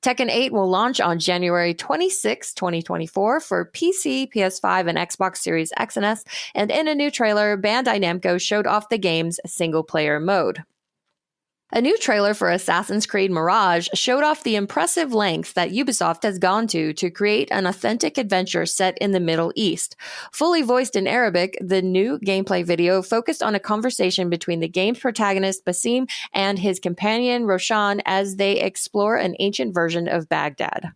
Speaker 3: Tekken 8 will launch on January 26, 2024 for PC, PS5, and Xbox Series X and S, and in a new trailer, Bandai Namco showed off the game's single-player mode. A new trailer for Assassin's Creed Mirage showed off the impressive lengths that Ubisoft has gone to create an authentic adventure set in the Middle East. Fully voiced in Arabic, the new gameplay video focused on a conversation between the game's protagonist Basim and his companion Roshan as they explore an ancient version of Baghdad.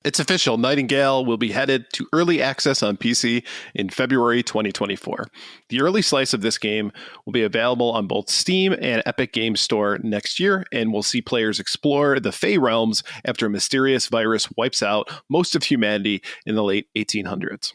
Speaker 2: It's official. Nightingale will be headed to early access on PC in February 2024. The early slice of this game will be available on both Steam and Epic Games Store next year, and we'll see players explore the Fey realms after a mysterious virus wipes out most of humanity in the late 1800s.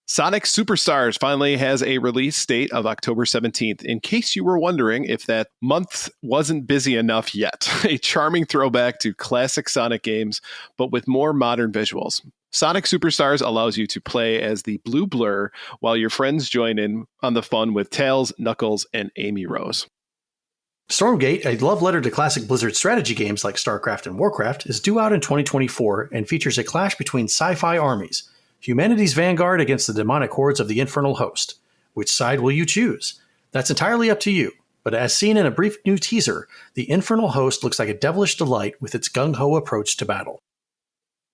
Speaker 2: Sonic Superstars finally has a release date of October 17th, in case you were wondering if that month wasn't busy enough yet. A charming throwback to classic Sonic games, but with more modern visuals. Sonic Superstars allows you to play as the Blue Blur while your friends join in on the fun with Tails, Knuckles, and Amy Rose.
Speaker 4: Stormgate, a love letter to classic Blizzard strategy games like StarCraft and Warcraft, is due out in 2024 and features a clash between sci-fi armies. Humanity's vanguard against the demonic hordes of the infernal host. Which side will you choose? That's entirely up to you, but as seen in a brief new teaser, the infernal host looks like a devilish delight with its gung-ho approach to battle.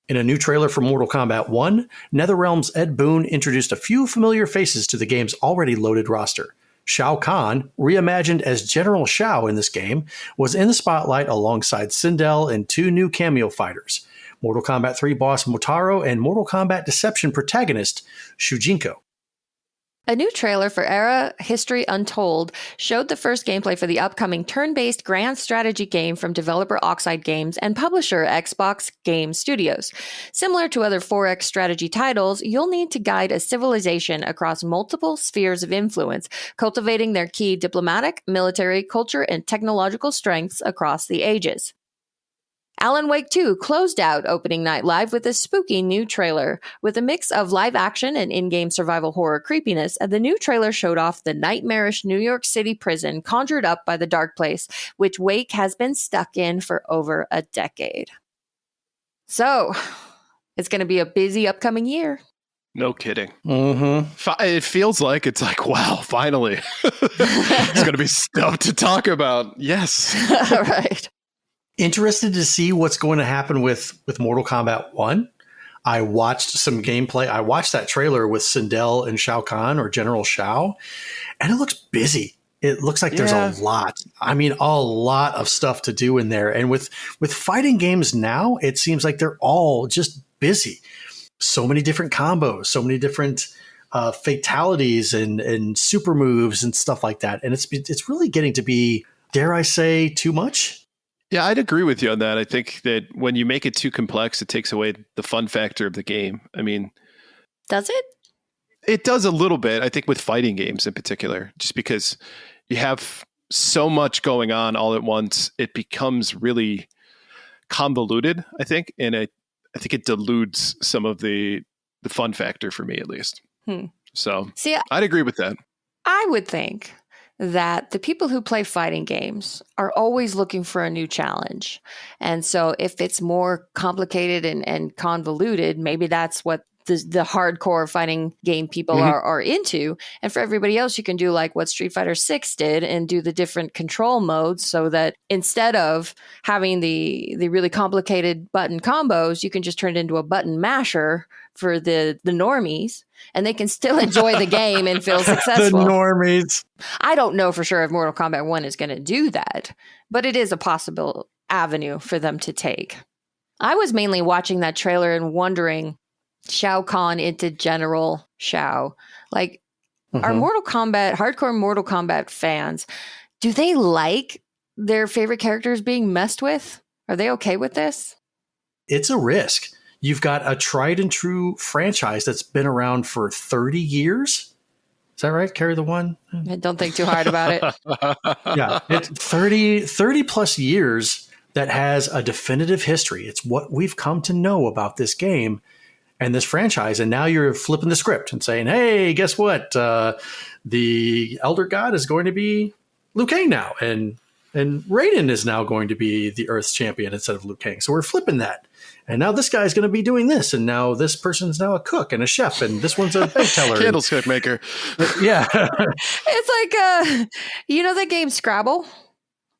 Speaker 4: In a new trailer for Mortal Kombat 1, NetherRealm's Ed Boon introduced a few familiar faces to the game's already loaded roster. Shao Kahn, reimagined as General Shao in this game, was in the spotlight alongside Sindel and two new cameo fighters, Mortal Kombat 3 boss Motaro and Mortal Kombat Deception protagonist Shujinko.
Speaker 3: A new trailer for Era History Untold showed the first gameplay for the upcoming turn-based grand strategy game from developer Oxide Games and publisher Xbox Game Studios. Similar to other 4X strategy titles, you'll need to guide a civilization across multiple spheres of influence, cultivating their key diplomatic, military, culture, and technological strengths across the ages. Alan Wake 2 closed out opening night live with a spooky new trailer. With a mix of live action and in-game survival horror creepiness, the new trailer showed off the nightmarish New York City prison conjured up by the Dark Place, which Wake has been stuck in for over a decade. So, it's going to be a busy upcoming year.
Speaker 2: No kidding.
Speaker 4: Mm-hmm.
Speaker 2: It feels like it's like, wow, finally. It's going to be stuff to talk about. Yes.
Speaker 3: Right.
Speaker 4: Interested to see what's going to happen with Mortal Kombat 1. I watched some gameplay. I watched that trailer with Sindel and Shao Kahn, or General Shao, and it looks busy. It looks like there's a lot. I mean, a lot of stuff to do in there. And with fighting games now, it seems like they're all just busy. So many different combos, so many different fatalities and super moves and stuff like that. And it's really getting to be, dare I say, too much.
Speaker 2: Yeah, I'd agree with you on that. I think that when you make it too complex, it takes away the fun factor of the game. I mean,
Speaker 3: does it?
Speaker 2: It does a little bit, I think, with fighting games in particular, just because you have so much going on all at once, it becomes really convoluted, I think. And I think it dilutes some of the fun factor for me, at least. So see, I'd agree with that.
Speaker 3: I would think that the people who play fighting games are always looking for a new challenge. And so if it's more complicated and convoluted, maybe that's what the hardcore fighting game people are into. And for everybody else, you can do like what Street Fighter 6 did and do the different control modes so that instead of having the really complicated button combos, you can just turn it into a button masher for the normies, and they can still enjoy the game and feel successful.
Speaker 4: The normies.
Speaker 3: I don't know for sure if Mortal Kombat 1 is going to do that, but it is a possible avenue for them to take. I was mainly watching that trailer and wondering, Shao Kahn into General Shao. Like, are hardcore Mortal Kombat fans, do they like their favorite characters being messed with? Are they okay with this?
Speaker 4: It's a risk. You've got a tried and true franchise that's been around for 30 years. Is that right? Carry the one?
Speaker 3: Don't think too hard about it.
Speaker 4: Yeah, it's 30 plus years that has a definitive history. It's what we've come to know about this game and this franchise. And now you're flipping the script and saying, hey, guess what? The Elder God is going to be Liu Kang now. And Raiden is now going to be the Earth's champion instead of Liu Kang. So we're flipping that. And now this guy's going to be doing this. And now this person's now a cook and a chef. And this one's a bank teller.
Speaker 2: Candlestick maker.
Speaker 4: Yeah.
Speaker 3: It's like, you know the game Scrabble?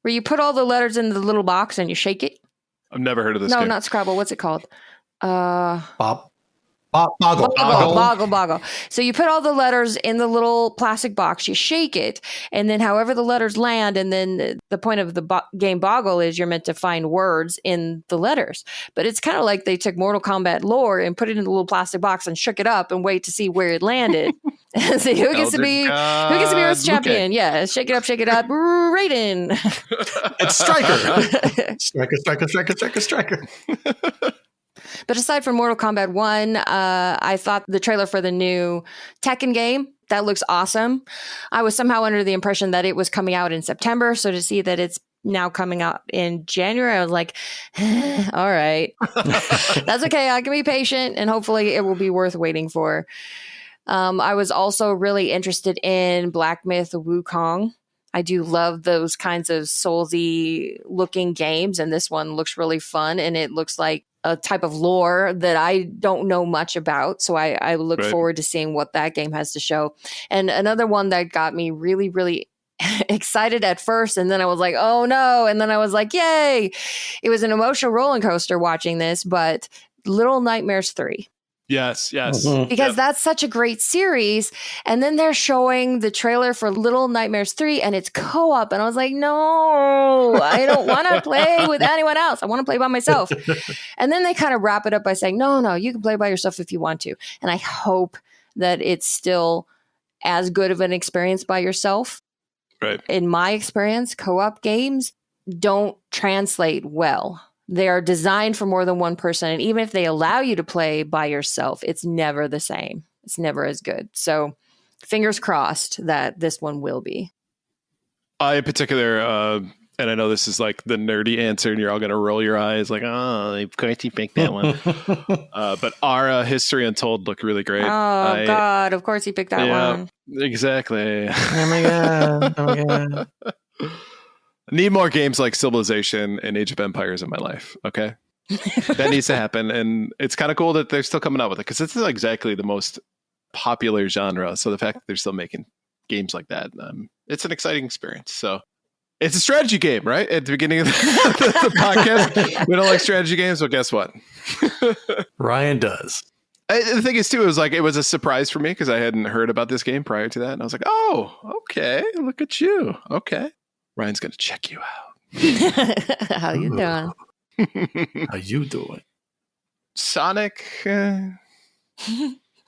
Speaker 3: where you put all the letters in the little box and you shake it.
Speaker 2: I've never heard of this
Speaker 3: No,
Speaker 2: game.
Speaker 3: not Scrabble. What's it called? Boggle. So you put all the letters in the little plastic box, you shake it, and then however the letters land, and then the point of the game Boggle is you're meant to find words in the letters. But it's kind of like they took Mortal Kombat lore and put it in a little plastic box and shook it up and wait to see where it landed. And see who gets to be Earth's champion. Yeah, shake it up, Raiden.
Speaker 4: It's Striker.
Speaker 3: But aside from Mortal Kombat 1, I thought the trailer for the new Tekken game, that looks awesome. I was somehow under the impression that it was coming out in September. So to see that it's now coming out in January, I was like, all right. That's okay. I can be patient and hopefully it will be worth waiting for. I was also really interested in Black Myth Wukong. I do love those kinds of Soulsy looking games, and this one looks really fun, and it looks like a type of lore that I don't know much about. So I look forward to seeing what that game has to show. And another one that got me really, really excited at first, and then I was like, oh no, and then I was like, yay. It was an emotional roller coaster watching this, but Little Nightmares 3.
Speaker 2: Yes.
Speaker 3: Because that's such a great series. And then they're showing the trailer for Little Nightmares 3 and it's co-op. And I was like, no, I don't want to play with anyone else. I want to play by myself. And then they kind of wrap it up by saying, no, you can play by yourself if you want to. And I hope that it's still as good of an experience by yourself.
Speaker 2: Right.
Speaker 3: In my experience, co-op games don't translate well. They are designed for more than one person. And even if they allow you to play by yourself, it's never the same. It's never as good. So fingers crossed that this one will be.
Speaker 2: I in particular, and I know this is like the nerdy answer and you're all going to roll your eyes like, oh, of course you picked that one. But our History Untold looked really great.
Speaker 3: Oh, God. Of course he picked that one.
Speaker 2: Exactly.
Speaker 4: Oh my God.
Speaker 2: Need more games like Civilization and Age of Empires in my life. Okay. That needs to happen. And it's kind of cool that they're still coming out with it because this is exactly the most popular genre. So the fact that they're still making games like that, it's an exciting experience. So it's a strategy game, right? At the beginning of the podcast, we don't like strategy games. Well, guess what?
Speaker 4: Ryan does.
Speaker 2: The thing is, too, it was a surprise for me because I hadn't heard about this game prior to that. And I was like, oh, okay. Look at you. Okay. Ryan's going to check you out.
Speaker 3: How you doing?
Speaker 4: How you doing?
Speaker 2: Sonic.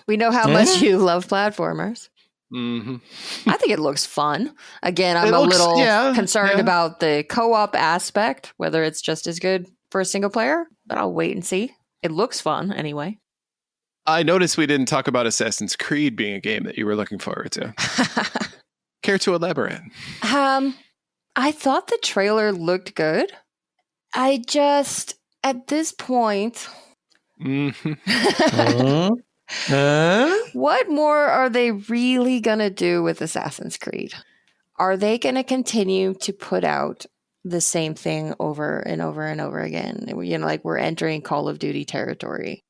Speaker 3: We know how much you love platformers.
Speaker 2: Mm-hmm.
Speaker 3: I think it looks fun. Again, I'm a little concerned about the co-op aspect, whether it's just as good for a single player, but I'll wait and see. It looks fun anyway.
Speaker 2: I noticed we didn't talk about Assassin's Creed being a game that you were looking forward to. Care to elaborate?
Speaker 3: I thought the trailer looked good. I just, at this point, what more are they really going to do with Assassin's Creed? Are they going to continue to put out the same thing over and over and over again? You know, like we're entering Call of Duty territory.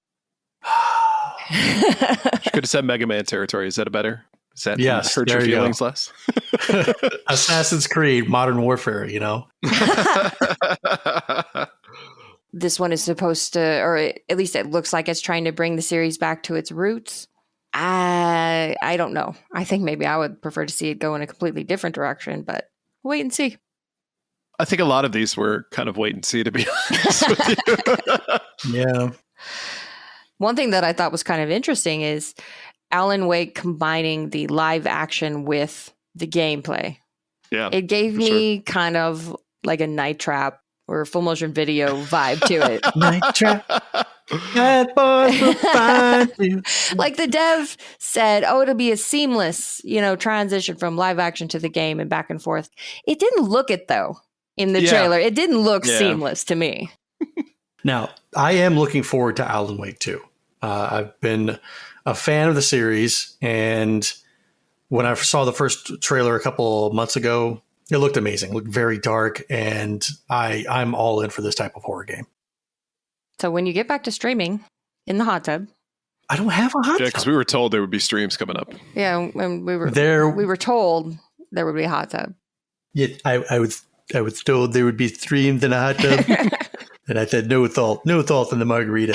Speaker 2: You could have said Mega Man territory. Is that a better? Is that hurt your feelings less?
Speaker 4: Assassin's Creed, Modern Warfare, you know?
Speaker 3: This one is supposed to, or at least it looks like it's trying to bring the series back to its roots. I don't know. I think maybe I would prefer to see it go in a completely different direction, but wait and see.
Speaker 2: I think a lot of these were kind of wait and see, to be honest with you.
Speaker 4: Yeah.
Speaker 3: One thing that I thought was kind of interesting is Alan Wake combining the live action with the gameplay. Yeah. It gave me kind of like a Night Trap or full motion video vibe to it.
Speaker 4: Night Trap. Bad boys will find you.
Speaker 3: Like the dev said, it'll be a seamless, transition from live action to the game and back and forth. It didn't look it though in the trailer. It didn't look seamless to me.
Speaker 4: Now, I am looking forward to Alan Wake 2. I've been a fan of the series, and when I saw the first trailer a couple months ago, it looked amazing. It looked very dark, and I'm all in for this type of horror game.
Speaker 3: So when you get back to streaming in the hot tub,
Speaker 4: I don't have a hot tub.
Speaker 2: Yeah, because we were told there would be streams coming up.
Speaker 3: Yeah, and we were told there would be a hot tub.
Speaker 4: Yeah, I would I was told there would be streams in a hot tub. And I said, no thought in the margarita.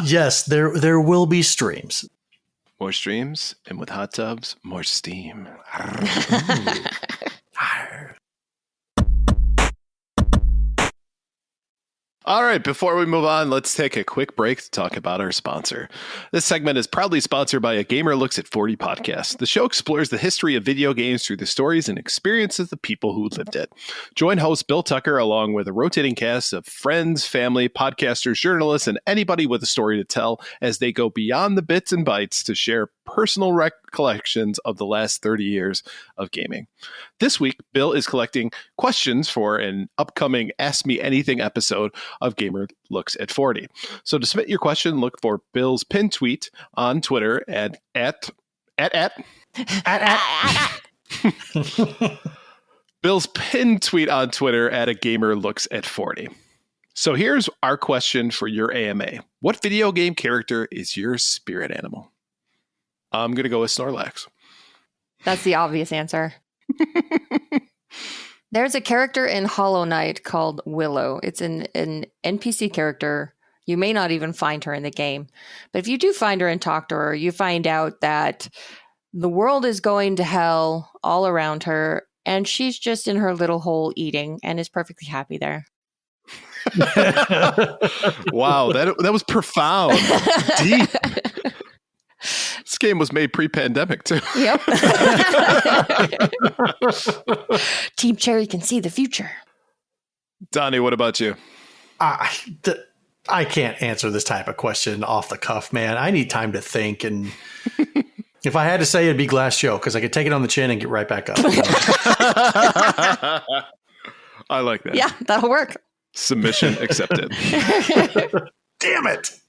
Speaker 4: Yes, there will be streams.
Speaker 2: More streams, and with hot tubs, more steam. All right, before we move on, let's take a quick break to talk about our sponsor. This segment is proudly sponsored by A Gamer Looks at 40 podcast. The show explores the history of video games through the stories and experiences of the people who lived it. Join host Bill Tucker along with a rotating cast of friends, family, podcasters, journalists, and anybody with a story to tell as they go beyond the bits and bytes to share personal recollections of the last 30 years of gaming. This week, Bill is collecting questions for an upcoming Ask Me Anything episode of Gamer Looks at 40. So to submit your question, look for Bill's pinned tweet on Twitter at Bill's pinned tweet on Twitter at A Gamer Looks at 40. So here's our question for your AMA. What video game character is your spirit animal? I'm going to go with Snorlax.
Speaker 3: That's the obvious answer. There's a character in Hollow Knight called Willow. It's an NPC character. You may not even find her in the game. But if you do find her and talk to her, you find out that the world is going to hell all around her, and she's just in her little hole eating and is perfectly happy there.
Speaker 2: Wow, that was profound. Deep. This game was made pre-pandemic, too.
Speaker 3: Yep. Team Cherry can see the future.
Speaker 2: Donnie, what about you?
Speaker 4: I can't answer this type of question off the cuff, man. I need time to think. And if I had to say, it'd be Glass Joe, because I could take it on the chin and get right back up.
Speaker 2: I like that.
Speaker 3: Yeah, that'll work.
Speaker 2: Submission accepted.
Speaker 4: Damn it.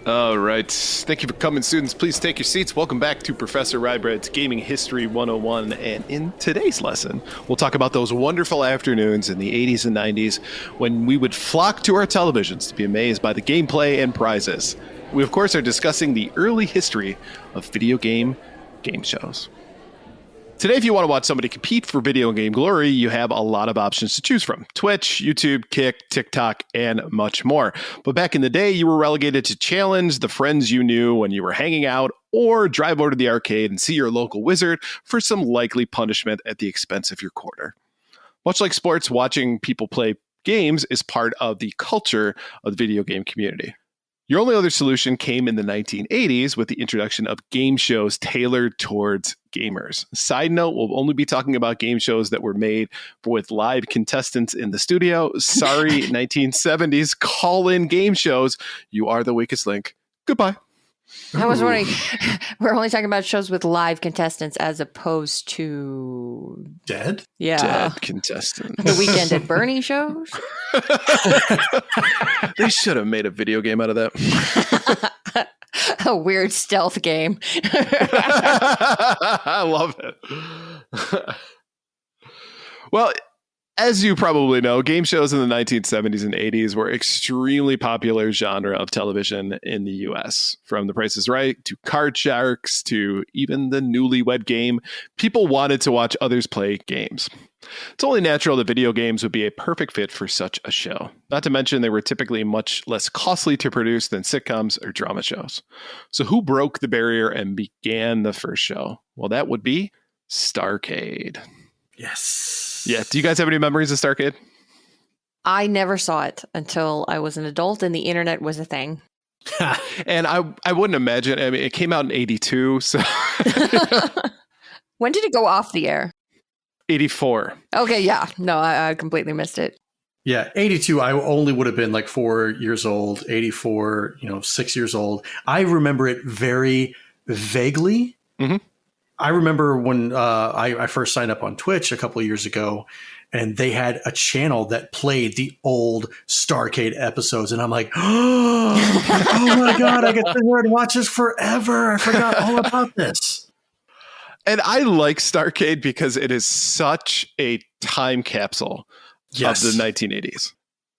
Speaker 2: All right. Thank you for coming, students. Please take your seats. Welcome back to Professor Ryebread's Gaming History 101. And in today's lesson, we'll talk about those wonderful afternoons in the 80s and 90s when we would flock to our televisions to be amazed by the gameplay and prizes. We, of course, are discussing the early history of video game shows. Today, if you want to watch somebody compete for video game glory, you have a lot of options to choose from. Twitch, YouTube, Kick, TikTok, and much more. But back in the day, you were relegated to challenge the friends you knew when you were hanging out, or drive over to the arcade and see your local wizard for some likely punishment at the expense of your quarter. Much like sports, watching people play games is part of the culture of the video game community. Your only other solution came in the 1980s with the introduction of game shows tailored towards gamers. Side note, we'll only be talking about game shows that were made with live contestants in the studio. Sorry, 1970s call-in game shows. You are the weakest link. Goodbye.
Speaker 3: I was wondering, we're only talking about shows with live contestants as opposed to...
Speaker 4: Dead?
Speaker 3: Yeah.
Speaker 2: Dead contestants.
Speaker 3: The Weekend at Bernie shows?
Speaker 2: They should have made a video game out of that.
Speaker 3: A weird stealth game.
Speaker 2: I love it. Well, as you probably know, game shows in the 1970s and 80s were extremely popular genre of television in the US. From The Price is Right to Card Sharks to even the Newlywed Game, people wanted to watch others play games. It's only natural that video games would be a perfect fit for such a show. Not to mention they were typically much less costly to produce than sitcoms or drama shows. So who broke the barrier and began the first show? Well, that would be Starcade.
Speaker 4: Yes.
Speaker 2: Yeah. Do you guys have any memories of Starcade?
Speaker 3: I never saw it until I was an adult and the internet was a thing.
Speaker 2: And I wouldn't imagine. I mean, it came out in 82. So
Speaker 3: When did it go off the air?
Speaker 2: 84.
Speaker 3: Okay, yeah. No, I completely missed it.
Speaker 4: Yeah, 82, I only would have been like 4 years old. 84, 6 years old. I remember it very vaguely. Mm-hmm. I remember when I first signed up on Twitch a couple of years ago, and they had a channel that played the old Starcade episodes. And I'm like, oh my God, I get to here and watch this forever. I forgot all about this.
Speaker 2: And I like Starcade because it is such a time capsule of the 1980s.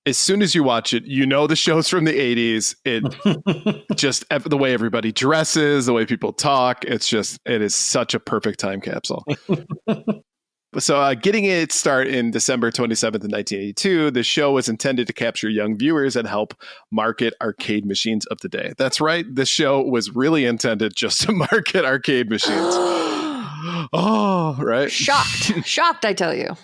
Speaker 2: as soon as you watch it, you know the show's from the 80s. It just the way everybody dresses, the way people talk. It is such a perfect time capsule. So getting its start in December 27th, 1982, the show was intended to capture young viewers and help market arcade machines of the day. That's right. This show was really intended just to market arcade machines. Oh, right.
Speaker 3: Shocked, I tell you.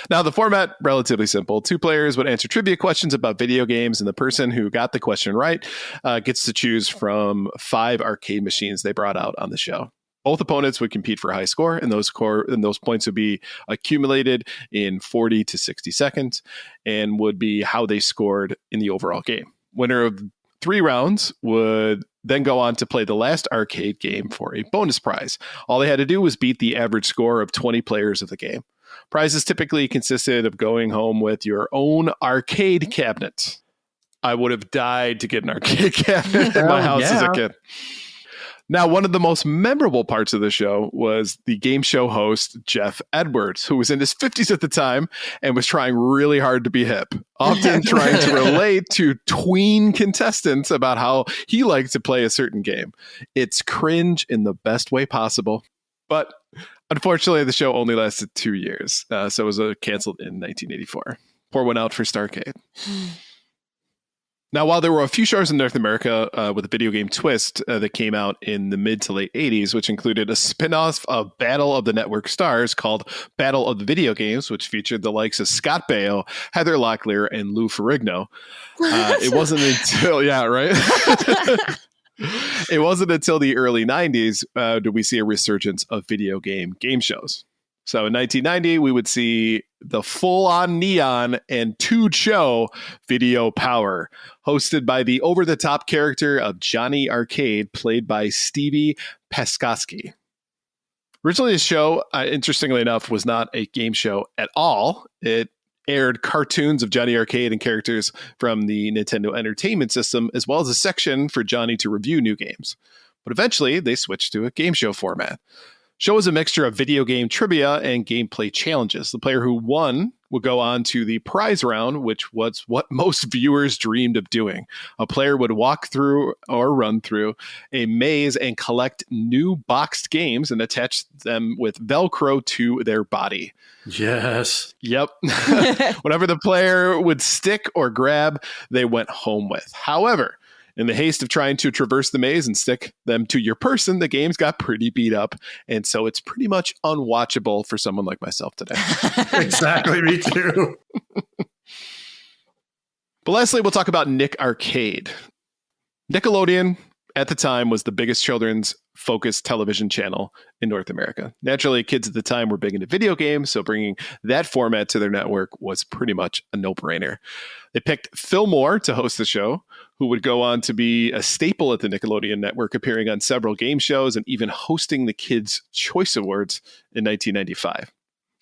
Speaker 2: Now, the format, relatively simple. 2 players would answer trivia questions about video games, and the person who got the question right gets to choose from 5 arcade machines they brought out on the show. Both opponents would compete for a high score, and those points would be accumulated in 40 to 60 seconds and would be how they scored in the overall game. Winner of 3 rounds would then go on to play the last arcade game for a bonus prize. All they had to do was beat the average score of 20 players of the game. Prizes typically consisted of going home with your own arcade cabinet. I would have died to get an arcade cabinet in my house as a kid. Now, one of the most memorable parts of the show was the game show host, Jeff Edwards, who was in his 50s at the time and was trying really hard to be hip, often trying to relate to tween contestants about how he liked to play a certain game. It's cringe in the best way possible. But unfortunately, the show only lasted 2 years, so it was canceled in 1984. Pour one out for Starcade. Now, while there were a few shows in North America with a video game twist that came out in the mid to late 80s, which included a spin-off of Battle of the Network Stars called Battle of the Video Games, which featured the likes of Scott Baio, Heather Locklear, and Lou Ferrigno. It wasn't until, it wasn't until the early 90s did we see a resurgence of video game shows. So in 1990, we would see the full-on neon and 2 show Video Power, hosted by the over-the-top character of Johnny Arcade, played by Stevie Paskowski. Originally, the show, interestingly enough, was not a game show at all. It aired cartoons of Johnny Arcade and characters from the Nintendo Entertainment System, as well as a section for Johnny to review new games. But eventually, they switched to a game show format. Show was a mixture of video game trivia and gameplay challenges. The player who won would go on to the prize round, which was what most viewers dreamed of doing. A player would walk through or run through a maze and collect new boxed games and attach them with Velcro to their body.
Speaker 4: Yes.
Speaker 2: Yep. Whatever the player would stick or grab, they went home with. However, in the haste of trying to traverse the maze and stick them to your person, the games got pretty beat up, and so it's pretty much unwatchable for someone like myself today.
Speaker 4: Exactly, me too.
Speaker 2: But lastly, we'll talk about Nick Arcade. Nickelodeon, at the time, was the biggest children's focused television channel in North America. Naturally, kids at the time were big into video games, so bringing that format to their network was pretty much a no-brainer. They picked Phil Moore to host the show, who would go on to be a staple at the Nickelodeon network, appearing on several game shows and even hosting the Kids' Choice Awards in 1995.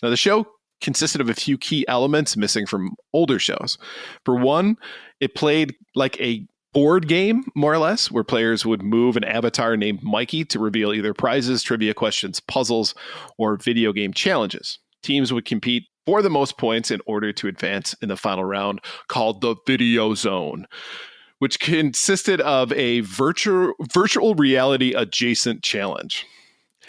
Speaker 2: Now, the show consisted of a few key elements missing from older shows. For one, it played like a board game, more or less, where players would move an avatar named Mikey to reveal either prizes, trivia questions, puzzles, or video game challenges. Teams would compete for the most points in order to advance in the final round, called the Video Zone, which consisted of a virtual reality adjacent challenge.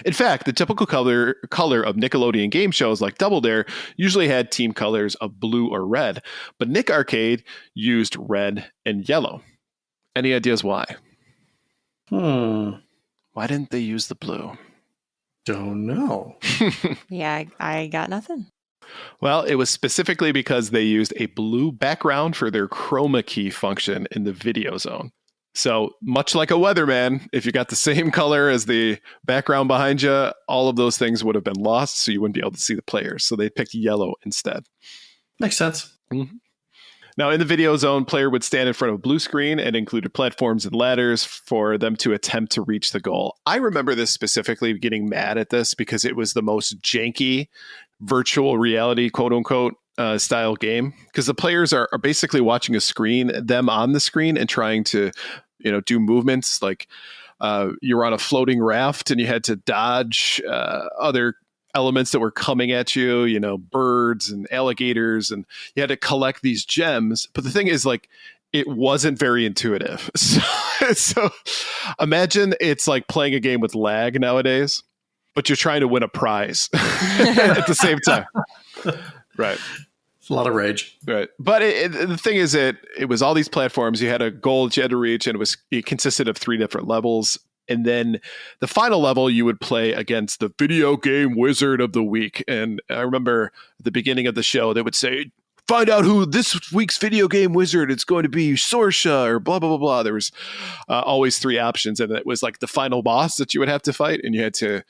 Speaker 2: In fact, the typical color of Nickelodeon game shows like Double Dare usually had team colors of blue or red, but Nick Arcade used red and yellow. Any ideas why? Why didn't they use the blue?
Speaker 4: Don't know.
Speaker 3: Yeah, I got nothing.
Speaker 2: Well, it was specifically because they used a blue background for their chroma key function in the Video Zone. So much like a weatherman, if you got the same color as the background behind you, all of those things would have been lost, so you wouldn't be able to see the players. So they picked yellow instead.
Speaker 4: Makes sense.
Speaker 2: Mm-hmm. Now, in the Video Zone, player would stand in front of a blue screen and included platforms and ladders for them to attempt to reach the goal. I remember this specifically, getting mad at this because it was the most janky virtual reality, quote unquote, style game, because the players are basically watching a screen, them on the screen, and trying to, do movements like you were on a floating raft and you had to dodge other elements that were coming at you, you know, birds and alligators, and you had to collect these gems. But the thing is, like, it wasn't very intuitive. So imagine it's like playing a game with lag nowadays, but you're trying to win a prize at the same time. Right.
Speaker 4: It's a lot of rage.
Speaker 2: Right. But the thing is, it was all these platforms. You had a goal that you had to reach, and it consisted of 3 different levels. And then the final level, you would play against the video game wizard of the week. And I remember at the beginning of the show, they would say, find out who this week's video game wizard. It's going to be Sorsha or blah, blah, blah, blah. There was always 3 options. And it was like the final boss that you would have to fight. And you had to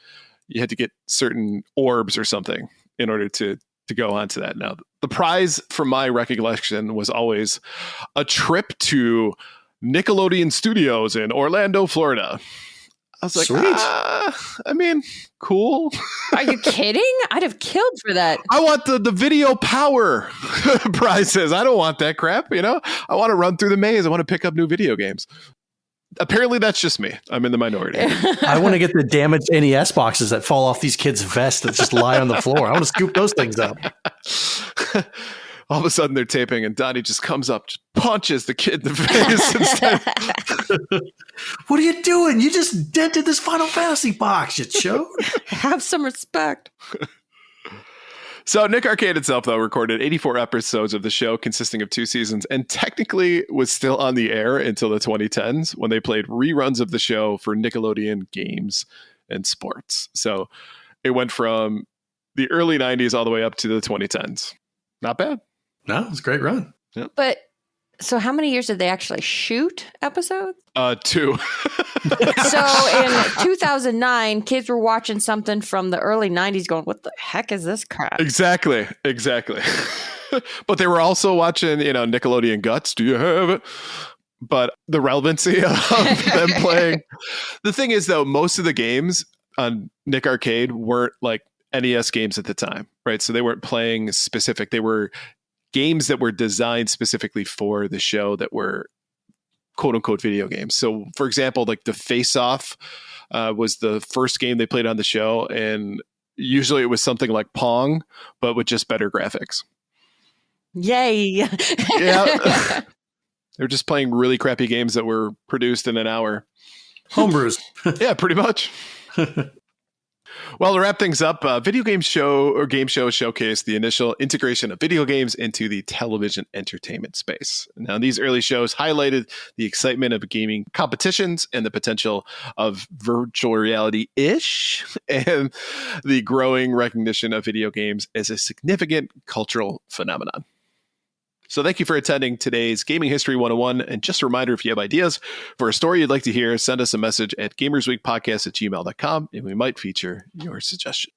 Speaker 2: get certain orbs or something in order to go on to that. Now, the prize from my recollection was always a trip to Nickelodeon Studios in Orlando, Florida. I was like,
Speaker 4: sweet.
Speaker 2: I mean, cool.
Speaker 3: Are you kidding? I'd have killed for that.
Speaker 2: I want the video power prizes. I don't want that crap, you know? I want to run through the maze. I want to pick up new video games. Apparently, that's just me. I'm in the minority.
Speaker 4: I want to get the damaged NES boxes that fall off these kids' vests that just lie on the floor. I want to scoop those things up.
Speaker 2: All of a sudden, they're taping, and Donnie just comes up, just punches the kid in the face instead.
Speaker 4: What are you doing? You just dented this Final Fantasy box, you showed.
Speaker 3: Have some respect.
Speaker 2: So Nick Arcade itself, though, recorded 84 episodes of the show consisting of 2 seasons, and technically was still on the air until the 2010s when they played reruns of the show for Nickelodeon Games and Sports. So it went from the early 90s all the way up to the 2010s. Not bad.
Speaker 4: No, it's a great run.
Speaker 2: Yep.
Speaker 3: But so how many years did they actually shoot episodes?
Speaker 2: 2.
Speaker 3: So in 2009, kids were watching something from the early 90s going, what the heck is this crap?
Speaker 2: Exactly. But they were also watching, you know, Nickelodeon Guts. Do you have it? But the relevancy of them playing. The thing is, though, most of the games on Nick Arcade weren't like NES games at the time, right? So they weren't playing specific. They were games that were designed specifically for the show that were quote unquote video games. So for example, like the Face Off was the first game they played on the show. And usually it was something like Pong, but with just better graphics.
Speaker 3: Yay.
Speaker 2: Yeah. They're just playing really crappy games that were produced in an hour.
Speaker 4: Homebrews.
Speaker 2: Yeah, pretty much. Well, to wrap things up, video game show showcase the initial integration of video games into the television entertainment space. Now, these early shows highlighted the excitement of gaming competitions and the potential of virtual reality-ish and the growing recognition of video games as a significant cultural phenomenon. So thank you for attending today's Gaming History 101. And just a reminder, if you have ideas for a story you'd like to hear, send us a message at gamersweekpodcast@gmail.com, and we might feature your suggestion.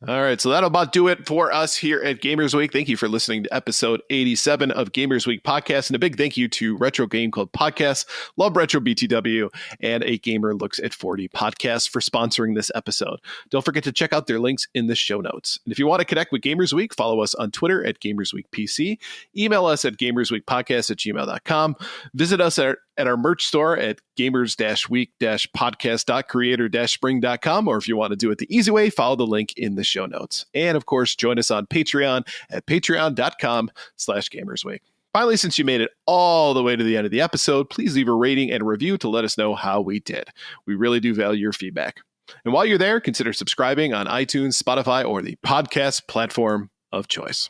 Speaker 2: All right, so that'll about do it for us here at Gamers Week. Thank you for listening to episode 87 of Gamers Week Podcast. And a big thank you to Retro Game Club Podcast, Love Retro BTW, and A Gamer Looks at 40 Podcast for sponsoring this episode. Don't forget to check out their links in the show notes. And if you want to connect with Gamers Week, follow us on Twitter at GamersWeekPC. Email us at gamersweekpodcast@gmail.com. Visit us at our merch store at gamers-week-podcast.creator-spring.com. Or if you want to do it the easy way, follow the link in the show notes. And of course, join us on Patreon at patreon.com/gamersweek. Finally, since you made it all the way to the end of the episode, please leave a rating and a review to let us know how we did. We really do value your feedback. And while you're there, consider subscribing on iTunes, Spotify, or the podcast platform of choice.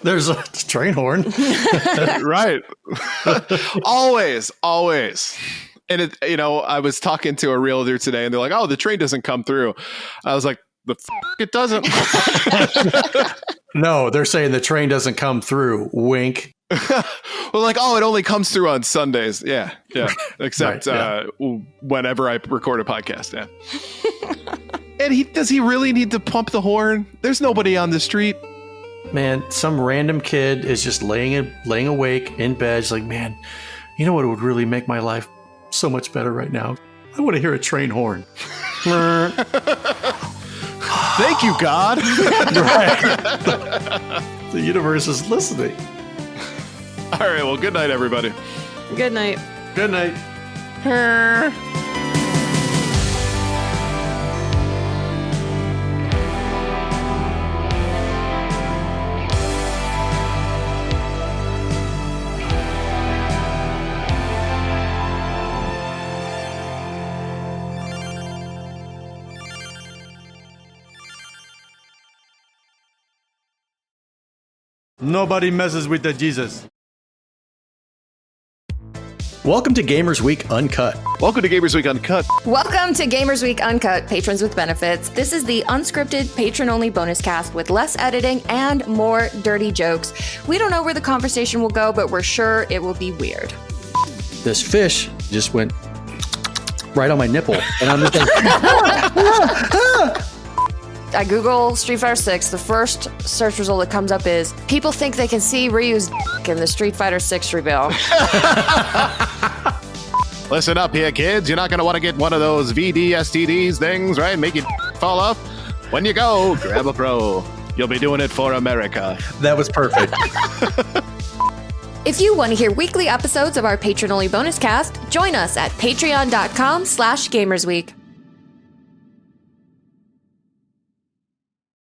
Speaker 4: There's a train horn.
Speaker 2: Right. Always. And it, you know, I was talking to a realtor today and they're like, oh, the train doesn't come through. I was like, it doesn't.
Speaker 4: No, they're saying the train doesn't come through. Wink.
Speaker 2: Well, like, oh, it only comes through on Sundays. Yeah. Except
Speaker 4: Right,
Speaker 2: whenever I record a podcast. Yeah. And does he really need to pump the horn? There's nobody on the street.
Speaker 4: Man, some random kid is just laying awake in bed. He's like, man, you know what would really make my life so much better right now? I want to hear a train horn.
Speaker 2: Thank you, God.
Speaker 4: The universe is listening.
Speaker 2: All right. Well, good night, everybody.
Speaker 3: Good night.
Speaker 4: Good night.
Speaker 6: Nobody messes with the Jesus.
Speaker 4: Welcome to Gamers Week Uncut.
Speaker 2: Welcome to Gamers Week Uncut.
Speaker 3: Welcome to Gamers Week Uncut, Patrons with Benefits. This is the unscripted, patron-only bonus cast with less editing and more dirty jokes. We don't know where the conversation will go, but we're sure it will be weird.
Speaker 4: This fish just went right on my nipple, and I'm just like,
Speaker 3: I Google Street Fighter 6. The first search result that comes up is people think they can see Ryu's in the Street Fighter 6 reveal.
Speaker 2: Listen up here, kids. You're not going to want to get one of those VD-STDs things, right? Make you fall off. When you go, grab a pro. You'll be doing it for America.
Speaker 4: that was perfect.
Speaker 3: If you want to hear weekly episodes of our patron-only bonus cast, join us at patreon.com/gamersweek.